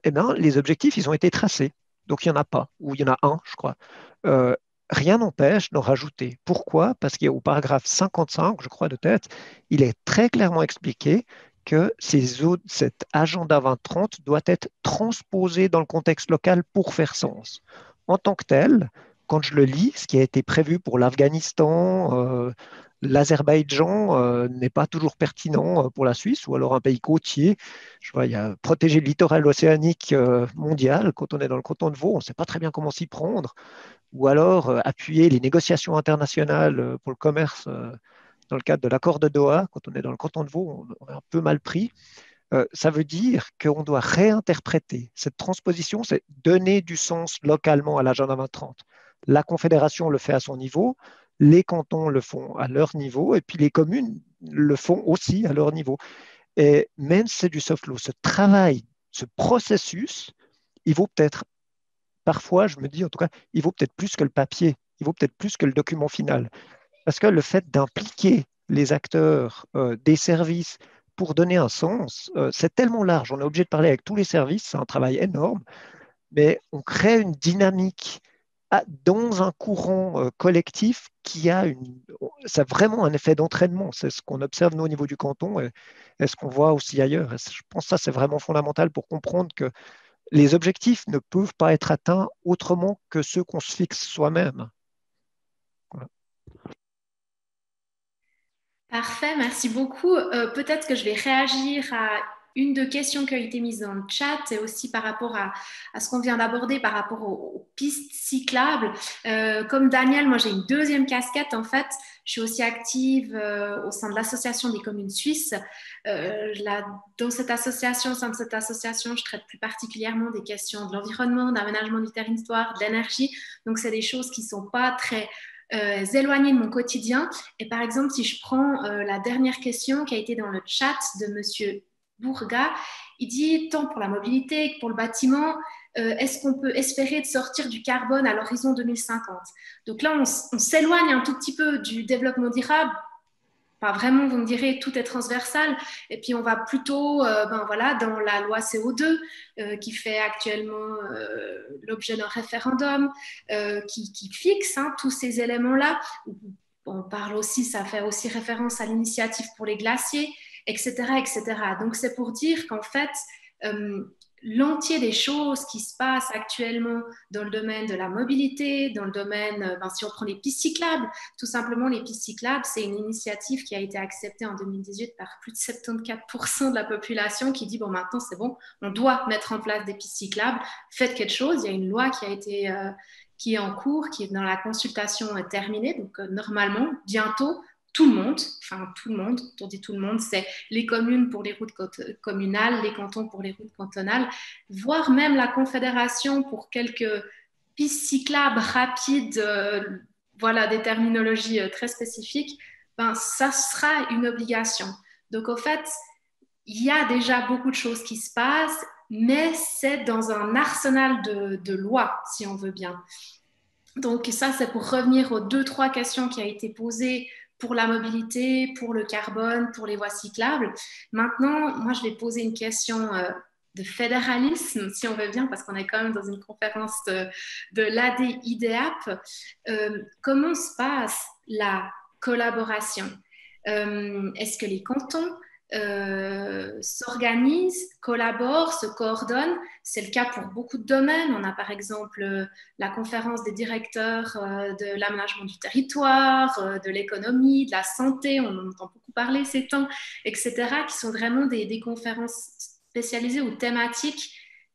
eh bien, les objectifs, ils ont été tracés. Donc, il n'y en a pas, ou il y en a un, je crois. Euh, Rien n'empêche d'en rajouter. Pourquoi? Parce qu'au paragraphe 55, je crois de tête, il est très clairement expliqué que cet agenda 2030 doit être transposé dans le contexte local pour faire sens. En tant que tel, quand je le lis, ce qui a été prévu pour l'Afghanistan, l'Azerbaïdjan n'est pas toujours pertinent pour la Suisse, ou alors un pays côtier. Je vois, il y a protéger le littoral océanique mondial. Quand on est dans le canton de Vaud, on ne sait pas très bien comment s'y prendre. Ou alors appuyer les négociations internationales pour le commerce dans le cadre de l'accord de Doha. Quand on est dans le canton de Vaud, on est un peu mal pris. Ça veut dire qu'on doit réinterpréter cette transposition, c'est donner du sens localement à l'agenda 2030. La Confédération le fait à son niveau, les cantons le font à leur niveau, et puis les communes le font aussi à leur niveau. Et même si c'est du soft law, ce travail, ce processus, il vaut peut-être, parfois, je me dis en tout cas, il vaut peut-être plus que le papier, il vaut peut-être plus que le document final. Parce que le fait d'impliquer les acteurs des services pour donner un sens, c'est tellement large. On est obligé de parler avec tous les services, c'est un travail énorme, mais on crée une dynamique dans un courant collectif qui a ça a vraiment un effet d'entraînement. C'est ce qu'on observe nous au niveau du canton et ce qu'on voit aussi ailleurs. Et je pense que ça, c'est vraiment fondamental pour comprendre que les objectifs ne peuvent pas être atteints autrement que ceux qu'on se fixe soi-même. Voilà. Parfait, merci beaucoup. Peut-être que je vais réagir à une des questions qui a été mise dans le chat et aussi par rapport à ce qu'on vient d'aborder par rapport aux pistes cyclables. Comme Daniel, moi j'ai une deuxième casquette en fait. Je suis aussi active au sein de l'Association des communes suisses. Au sein de cette association, je traite plus particulièrement des questions de l'environnement, d'aménagement du territoire, de l'énergie. Donc c'est des choses qui ne sont pas très éloignées de mon quotidien. Et par exemple, si je prends la dernière question qui a été dans le chat de Monsieur Bourga, Il dit tant pour la mobilité que pour le bâtiment, est-ce qu'on peut espérer de sortir du carbone à l'horizon 2050? Donc là, on s'éloigne un tout petit peu du développement durable. Pas vraiment, vous me direz, tout est transversal. Et puis, on va plutôt voilà, dans la loi CO2 qui fait actuellement l'objet d'un référendum, qui fixe tous ces éléments-là. On parle aussi, ça fait aussi référence à l'initiative pour les glaciers, etc., etc. Donc, c'est pour dire qu'en fait, l'entier des choses qui se passent actuellement dans le domaine de la mobilité, dans le domaine, si on prend les pistes cyclables, tout simplement les pistes cyclables, c'est une initiative qui a été acceptée en 2018 par plus de 74% de la population qui dit, bon, maintenant c'est bon, on doit mettre en place des pistes cyclables, faites quelque chose. Il y a une loi qui a été... qui est en cours, qui est dans la consultation terminée. Donc, normalement, bientôt, tout le monde, on dit tout le monde, c'est les communes pour les routes communales, les cantons pour les routes cantonales, voire même la Confédération pour quelques pistes cyclables rapides, voilà, des terminologies très spécifiques, ça sera une obligation. Donc, au fait, il y a déjà beaucoup de choses qui se passent, mais c'est dans un arsenal de lois, si on veut bien. Donc ça, c'est pour revenir aux 2-3 questions qui ont été posées pour la mobilité, pour le carbone, pour les voies cyclables. Maintenant, moi, je vais poser une question de fédéralisme, si on veut bien, parce qu'on est quand même dans une conférence de l'AD-IDEAP. Comment se passe la collaboration? Est-ce que les cantons s'organisent, collaborent, se coordonnent? C'est le cas pour beaucoup de domaines. On a par exemple la conférence des directeurs de l'aménagement du territoire, de l'économie, de la santé, on en entend beaucoup parler ces temps, etc., qui sont vraiment des conférences spécialisées ou thématiques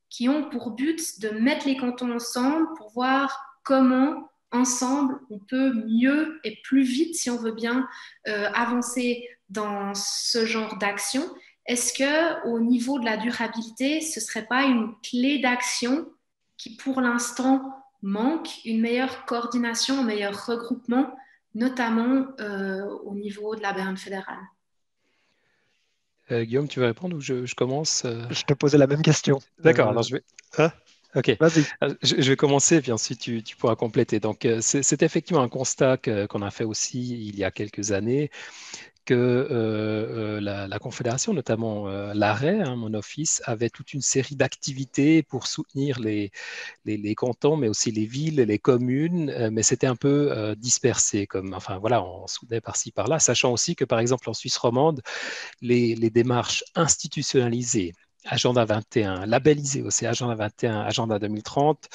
qui ont pour but de mettre les cantons ensemble pour voir comment ensemble on peut mieux et plus vite, si on veut bien, avancer dans ce genre d'action. Est-ce qu'au niveau de la durabilité, ce ne serait pas une clé d'action qui, pour l'instant, manque, une meilleure coordination, un meilleur regroupement, notamment au niveau de la Berne fédérale? Guillaume, tu veux répondre ou je commence Je te posais la même question. D'accord, alors je vais... Ah, ok. Vas-y. Je vais commencer, puis ensuite tu pourras compléter. Donc, c'est effectivement un constat qu'on a fait aussi il y a quelques années, que la Confédération, notamment l'AREE, mon office, avait toute une série d'activités pour soutenir les cantons, mais aussi les villes, les communes, mais c'était un peu dispersé. Enfin voilà, on soutenait par-ci, par-là, sachant aussi que, par exemple, en Suisse romande, les démarches institutionnalisées, Agenda 21, labellisé aussi Agenda 21, Agenda 2030,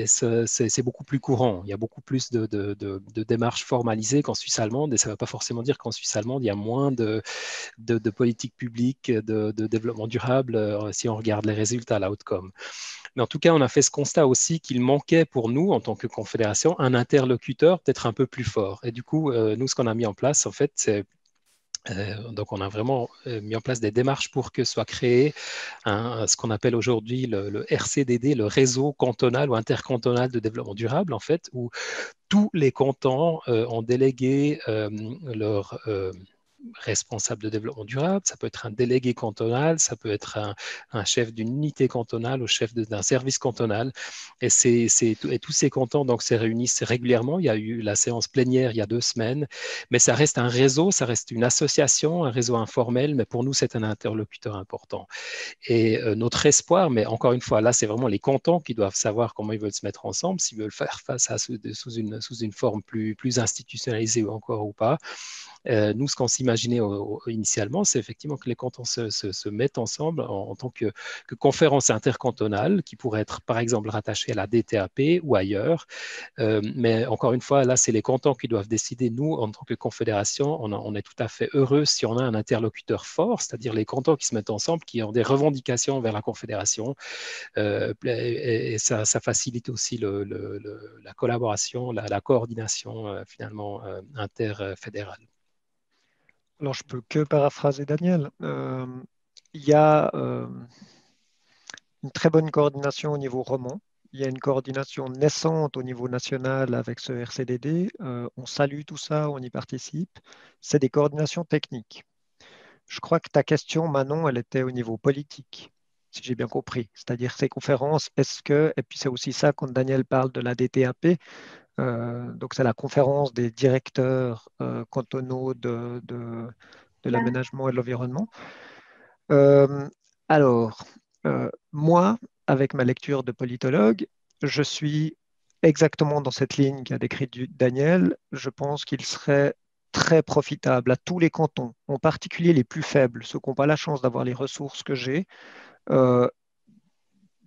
c'est beaucoup plus courant. Il y a beaucoup plus de démarches formalisées qu'en Suisse allemande, et ça ne veut pas forcément dire qu'en Suisse allemande, il y a moins de politique publique, de développement durable, si on regarde les résultats, l'outcome. Mais en tout cas, on a fait ce constat aussi qu'il manquait pour nous, en tant que confédération, un interlocuteur peut-être un peu plus fort. Et du coup, nous, ce qu'on a mis en place, en fait, c'est donc, on a vraiment mis en place des démarches pour que soit créé ce qu'on appelle aujourd'hui le RCDD, le réseau cantonal ou intercantonal de développement durable, en fait, où tous les cantons ont délégué leur responsable de développement durable, ça peut être un délégué cantonal, ça peut être un chef d'une unité cantonale ou chef d'un service cantonal. Et tous ces cantons donc, se réunissent régulièrement. Il y a eu la séance plénière il y a 2 semaines, mais ça reste un réseau, ça reste une association, un réseau informel, mais pour nous, c'est un interlocuteur important. Et notre espoir, mais encore une fois, là, c'est vraiment les cantons qui doivent savoir comment ils veulent se mettre ensemble, s'ils veulent faire face à sous une forme plus institutionnalisée ou encore ou pas. Nous, ce qu'on s'imaginait initialement, c'est effectivement que les cantons se mettent ensemble en tant que conférence intercantonale qui pourrait être, par exemple, rattachée à la DTAP ou ailleurs. Mais encore une fois, là, c'est les cantons qui doivent décider. Nous, en tant que confédération, on est tout à fait heureux si on a un interlocuteur fort, c'est-à-dire les cantons qui se mettent ensemble, qui ont des revendications vers la confédération. Et ça facilite aussi la collaboration, la coordination, finalement, interfédérale. Alors, je peux que paraphraser Daniel. Il y a une très bonne coordination au niveau roman. Il y a une coordination naissante au niveau national avec ce RCDD. On salue tout ça, on y participe. C'est des coordinations techniques. Je crois que ta question, Manon, elle était au niveau politique, si j'ai bien compris. C'est-à-dire ces conférences, et puis c'est aussi ça quand Daniel parle de la DTAP, donc c'est la conférence des directeurs cantonaux de l'aménagement et de l'environnement. Euh, alors, moi, avec ma lecture de politologue, je suis exactement dans cette ligne qu'a décrite Daniel. Je pense qu'il serait très profitable à tous les cantons, en particulier les plus faibles, ceux qui n'ont pas la chance d'avoir les ressources que j'ai, euh,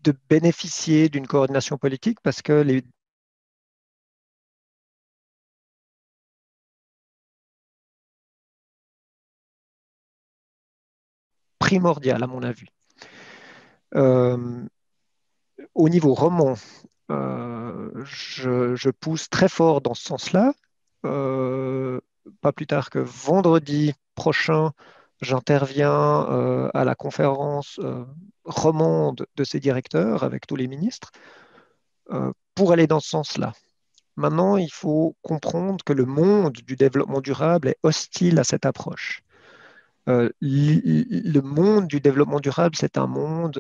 de bénéficier d'une coordination politique parce que les primordial à mon avis. Euh, Au niveau roman, je pousse très fort dans ce sens-là. Euh, Pas plus tard que vendredi prochain, j'interviens à la conférence romande de ces directeurs avec tous les ministres pour aller dans ce sens-là. Maintenant, il faut comprendre que le monde du développement durable est hostile à cette approche. Le monde du développement durable, c'est un monde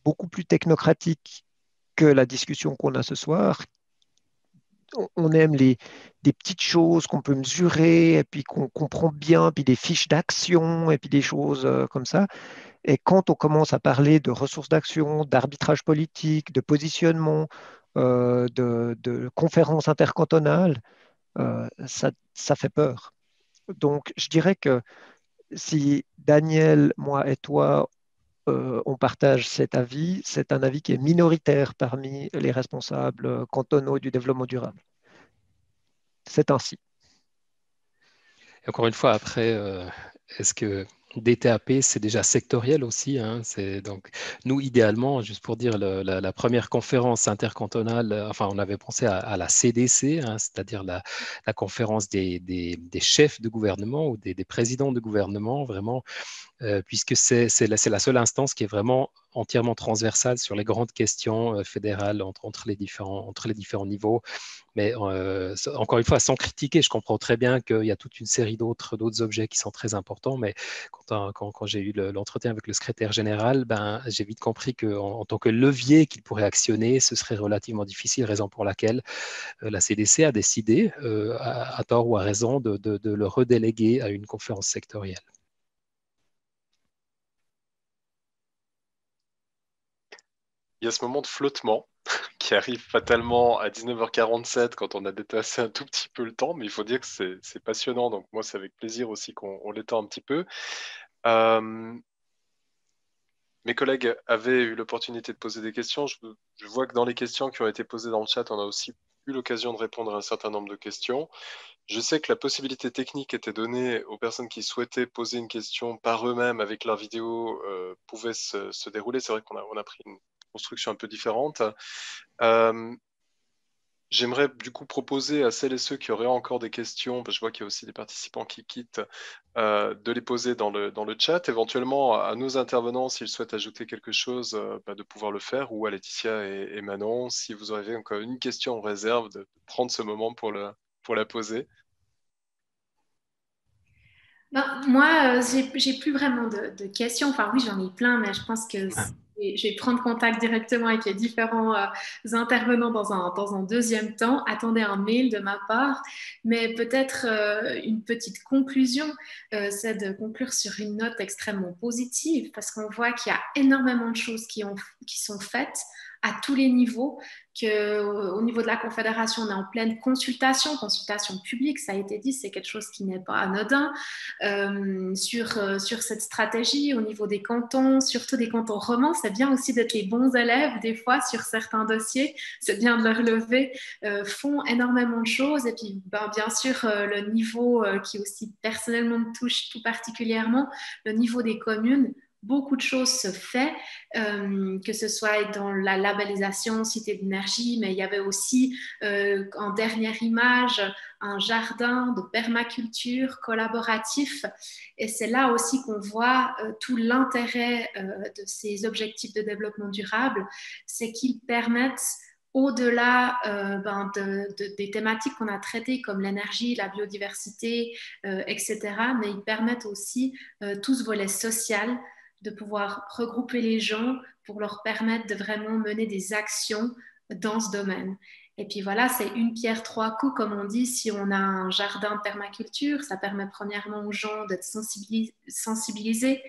beaucoup plus technocratique que la discussion qu'on a ce soir. On aime des petites choses qu'on peut mesurer et puis qu'on comprend bien, puis des fiches d'action et puis des choses comme ça. Et quand on commence à parler de ressources d'action, d'arbitrage politique, de positionnement, de conférences intercantonales, ça fait peur. Donc, je dirais que si Daniel, moi et toi, on partage cet avis, c'est un avis qui est minoritaire parmi les responsables cantonaux du développement durable. C'est ainsi. Et encore une fois, après, est-ce que DTAP, c'est déjà sectoriel aussi, hein, donc, nous, idéalement, juste pour dire, la première conférence intercantonale, enfin, on avait pensé à la CDC, hein, c'est-à-dire la conférence des chefs de gouvernement ou des présidents de gouvernement, vraiment, puisque c'est la seule instance qui est vraiment entièrement transversale sur les grandes questions fédérales entre les différents niveaux. Mais encore une fois, sans critiquer, je comprends très bien qu'il y a toute une série d'autres objets qui sont très importants. Mais quand j'ai eu l'entretien avec le secrétaire général, ben, j'ai vite compris qu'en tant que levier qu'il pourrait actionner, ce serait relativement difficile, raison pour laquelle la CDC a décidé, à tort ou à raison, de le redéléguer à une conférence sectorielle. Il y a ce moment de flottement qui arrive fatalement à 19h47 quand on a dépassé un tout petit peu le temps, mais il faut dire que c'est passionnant, donc moi c'est avec plaisir aussi qu'on l'étend un petit peu. Mes collègues avaient eu l'opportunité de poser des questions. Je vois que dans les questions qui ont été posées dans le chat, on a aussi eu l'occasion de répondre à un certain nombre de questions. Je sais que la possibilité technique était donnée aux personnes qui souhaitaient poser une question par eux-mêmes avec leur vidéo pouvait se dérouler. C'est vrai qu'on a pris une construction un peu différente. J'aimerais du coup proposer à celles et ceux qui auraient encore des questions, parce que je vois qu'il y a aussi des participants qui quittent, de les poser dans le chat. Éventuellement, à nos intervenants, s'ils souhaitent ajouter quelque chose, de pouvoir le faire, ou à Laetitia et Manon, si vous avez encore une question en réserve, de prendre ce moment pour la poser. Ben, moi, j'ai plus vraiment de questions. Enfin, oui, j'en ai plein, mais je pense que je vais prendre contact directement avec les différents intervenants dans un deuxième temps. Attendez un mail de ma part, mais peut-être une petite conclusion, c'est de conclure sur une note extrêmement positive, parce qu'on voit qu'il y a énormément de choses qui sont faites à tous les niveaux, qu'au niveau de la Confédération, on est en pleine consultation publique, ça a été dit, c'est quelque chose qui n'est pas anodin. Sur cette stratégie au niveau des cantons, surtout des cantons romans. C'est bien aussi d'être les bons élèves des fois sur certains dossiers, c'est bien de les relever, font énormément de choses. Et puis, ben, bien sûr, le niveau qui aussi personnellement me touche tout particulièrement, le niveau des communes. Beaucoup de choses se fait, que ce soit dans la labellisation cité d'énergie, mais il y avait aussi en dernière image un jardin de permaculture collaboratif. Et c'est là aussi qu'on voit tout l'intérêt de ces objectifs de développement durable, c'est qu'ils permettent au-delà des thématiques qu'on a traitées comme l'énergie, la biodiversité, etc. Mais ils permettent aussi tout ce volet social, de pouvoir regrouper les gens pour leur permettre de vraiment mener des actions dans ce domaine. Et puis voilà, c'est une pierre trois coups, comme on dit. Si on a un jardin de permaculture, ça permet premièrement aux gens d'être sensibilisés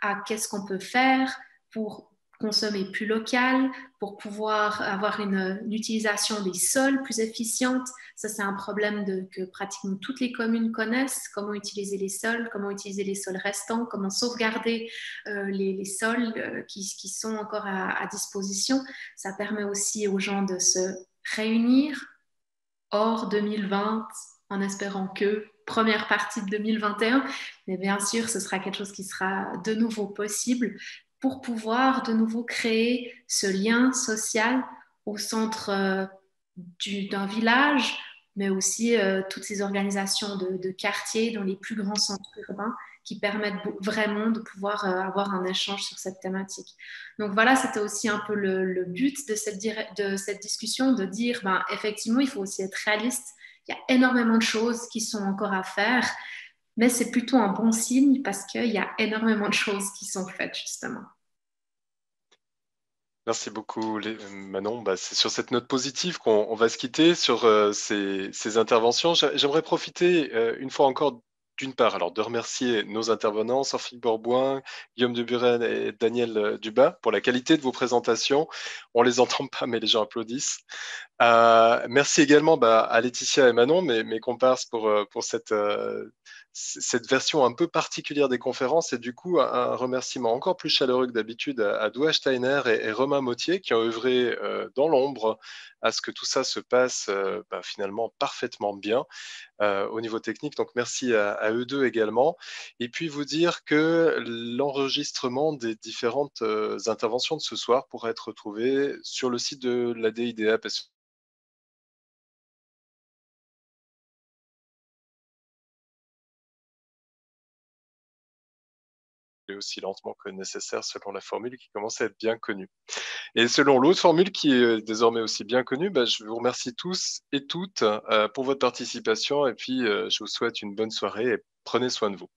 à qu'est-ce qu'on peut faire pour consommer plus local, pour pouvoir avoir une utilisation des sols plus efficiente. Ça, c'est un problème que pratiquement toutes les communes connaissent. Comment utiliser les sols restants, comment sauvegarder les sols qui sont encore à disposition. Ça permet aussi aux gens de se réunir hors 2020 en espérant que première partie de 2021, mais bien sûr, ce sera quelque chose qui sera de nouveau possible pour pouvoir de nouveau créer ce lien social au centre d'un village, mais aussi toutes ces organisations de quartiers dans les plus grands centres urbains qui permettent vraiment de pouvoir avoir un échange sur cette thématique. Donc voilà, c'était aussi un peu le but de cette discussion, de dire, effectivement, il faut aussi être réaliste. Il y a énormément de choses qui sont encore à faire, mais c'est plutôt un bon signe parce qu'il y a énormément de choses qui sont faites, justement. Merci beaucoup, Manon. C'est sur cette note positive qu'on va se quitter sur ces interventions. J'aimerais profiter une fois encore, d'une part, alors de remercier nos intervenants, Sophie Bourboin, Guillaume de Buren et Daniel Dubas, pour la qualité de vos présentations. On les entend pas, mais les gens applaudissent. Merci également à Laetitia et Manon, mes comparses, pour cette version un peu particulière des conférences, et du coup un remerciement encore plus chaleureux que d'habitude à Doua Steiner et Romain Mottier qui ont œuvré dans l'ombre à ce que tout ça se passe finalement parfaitement bien au niveau technique. Donc merci à eux deux également. Et puis vous dire que l'enregistrement des différentes interventions de ce soir pourra être retrouvé sur le site de la DIDA, parce aussi lentement que nécessaire selon la formule qui commence à être bien connue. Et selon l'autre formule qui est désormais aussi bien connue, je vous remercie tous et toutes pour votre participation, et puis je vous souhaite une bonne soirée et prenez soin de vous.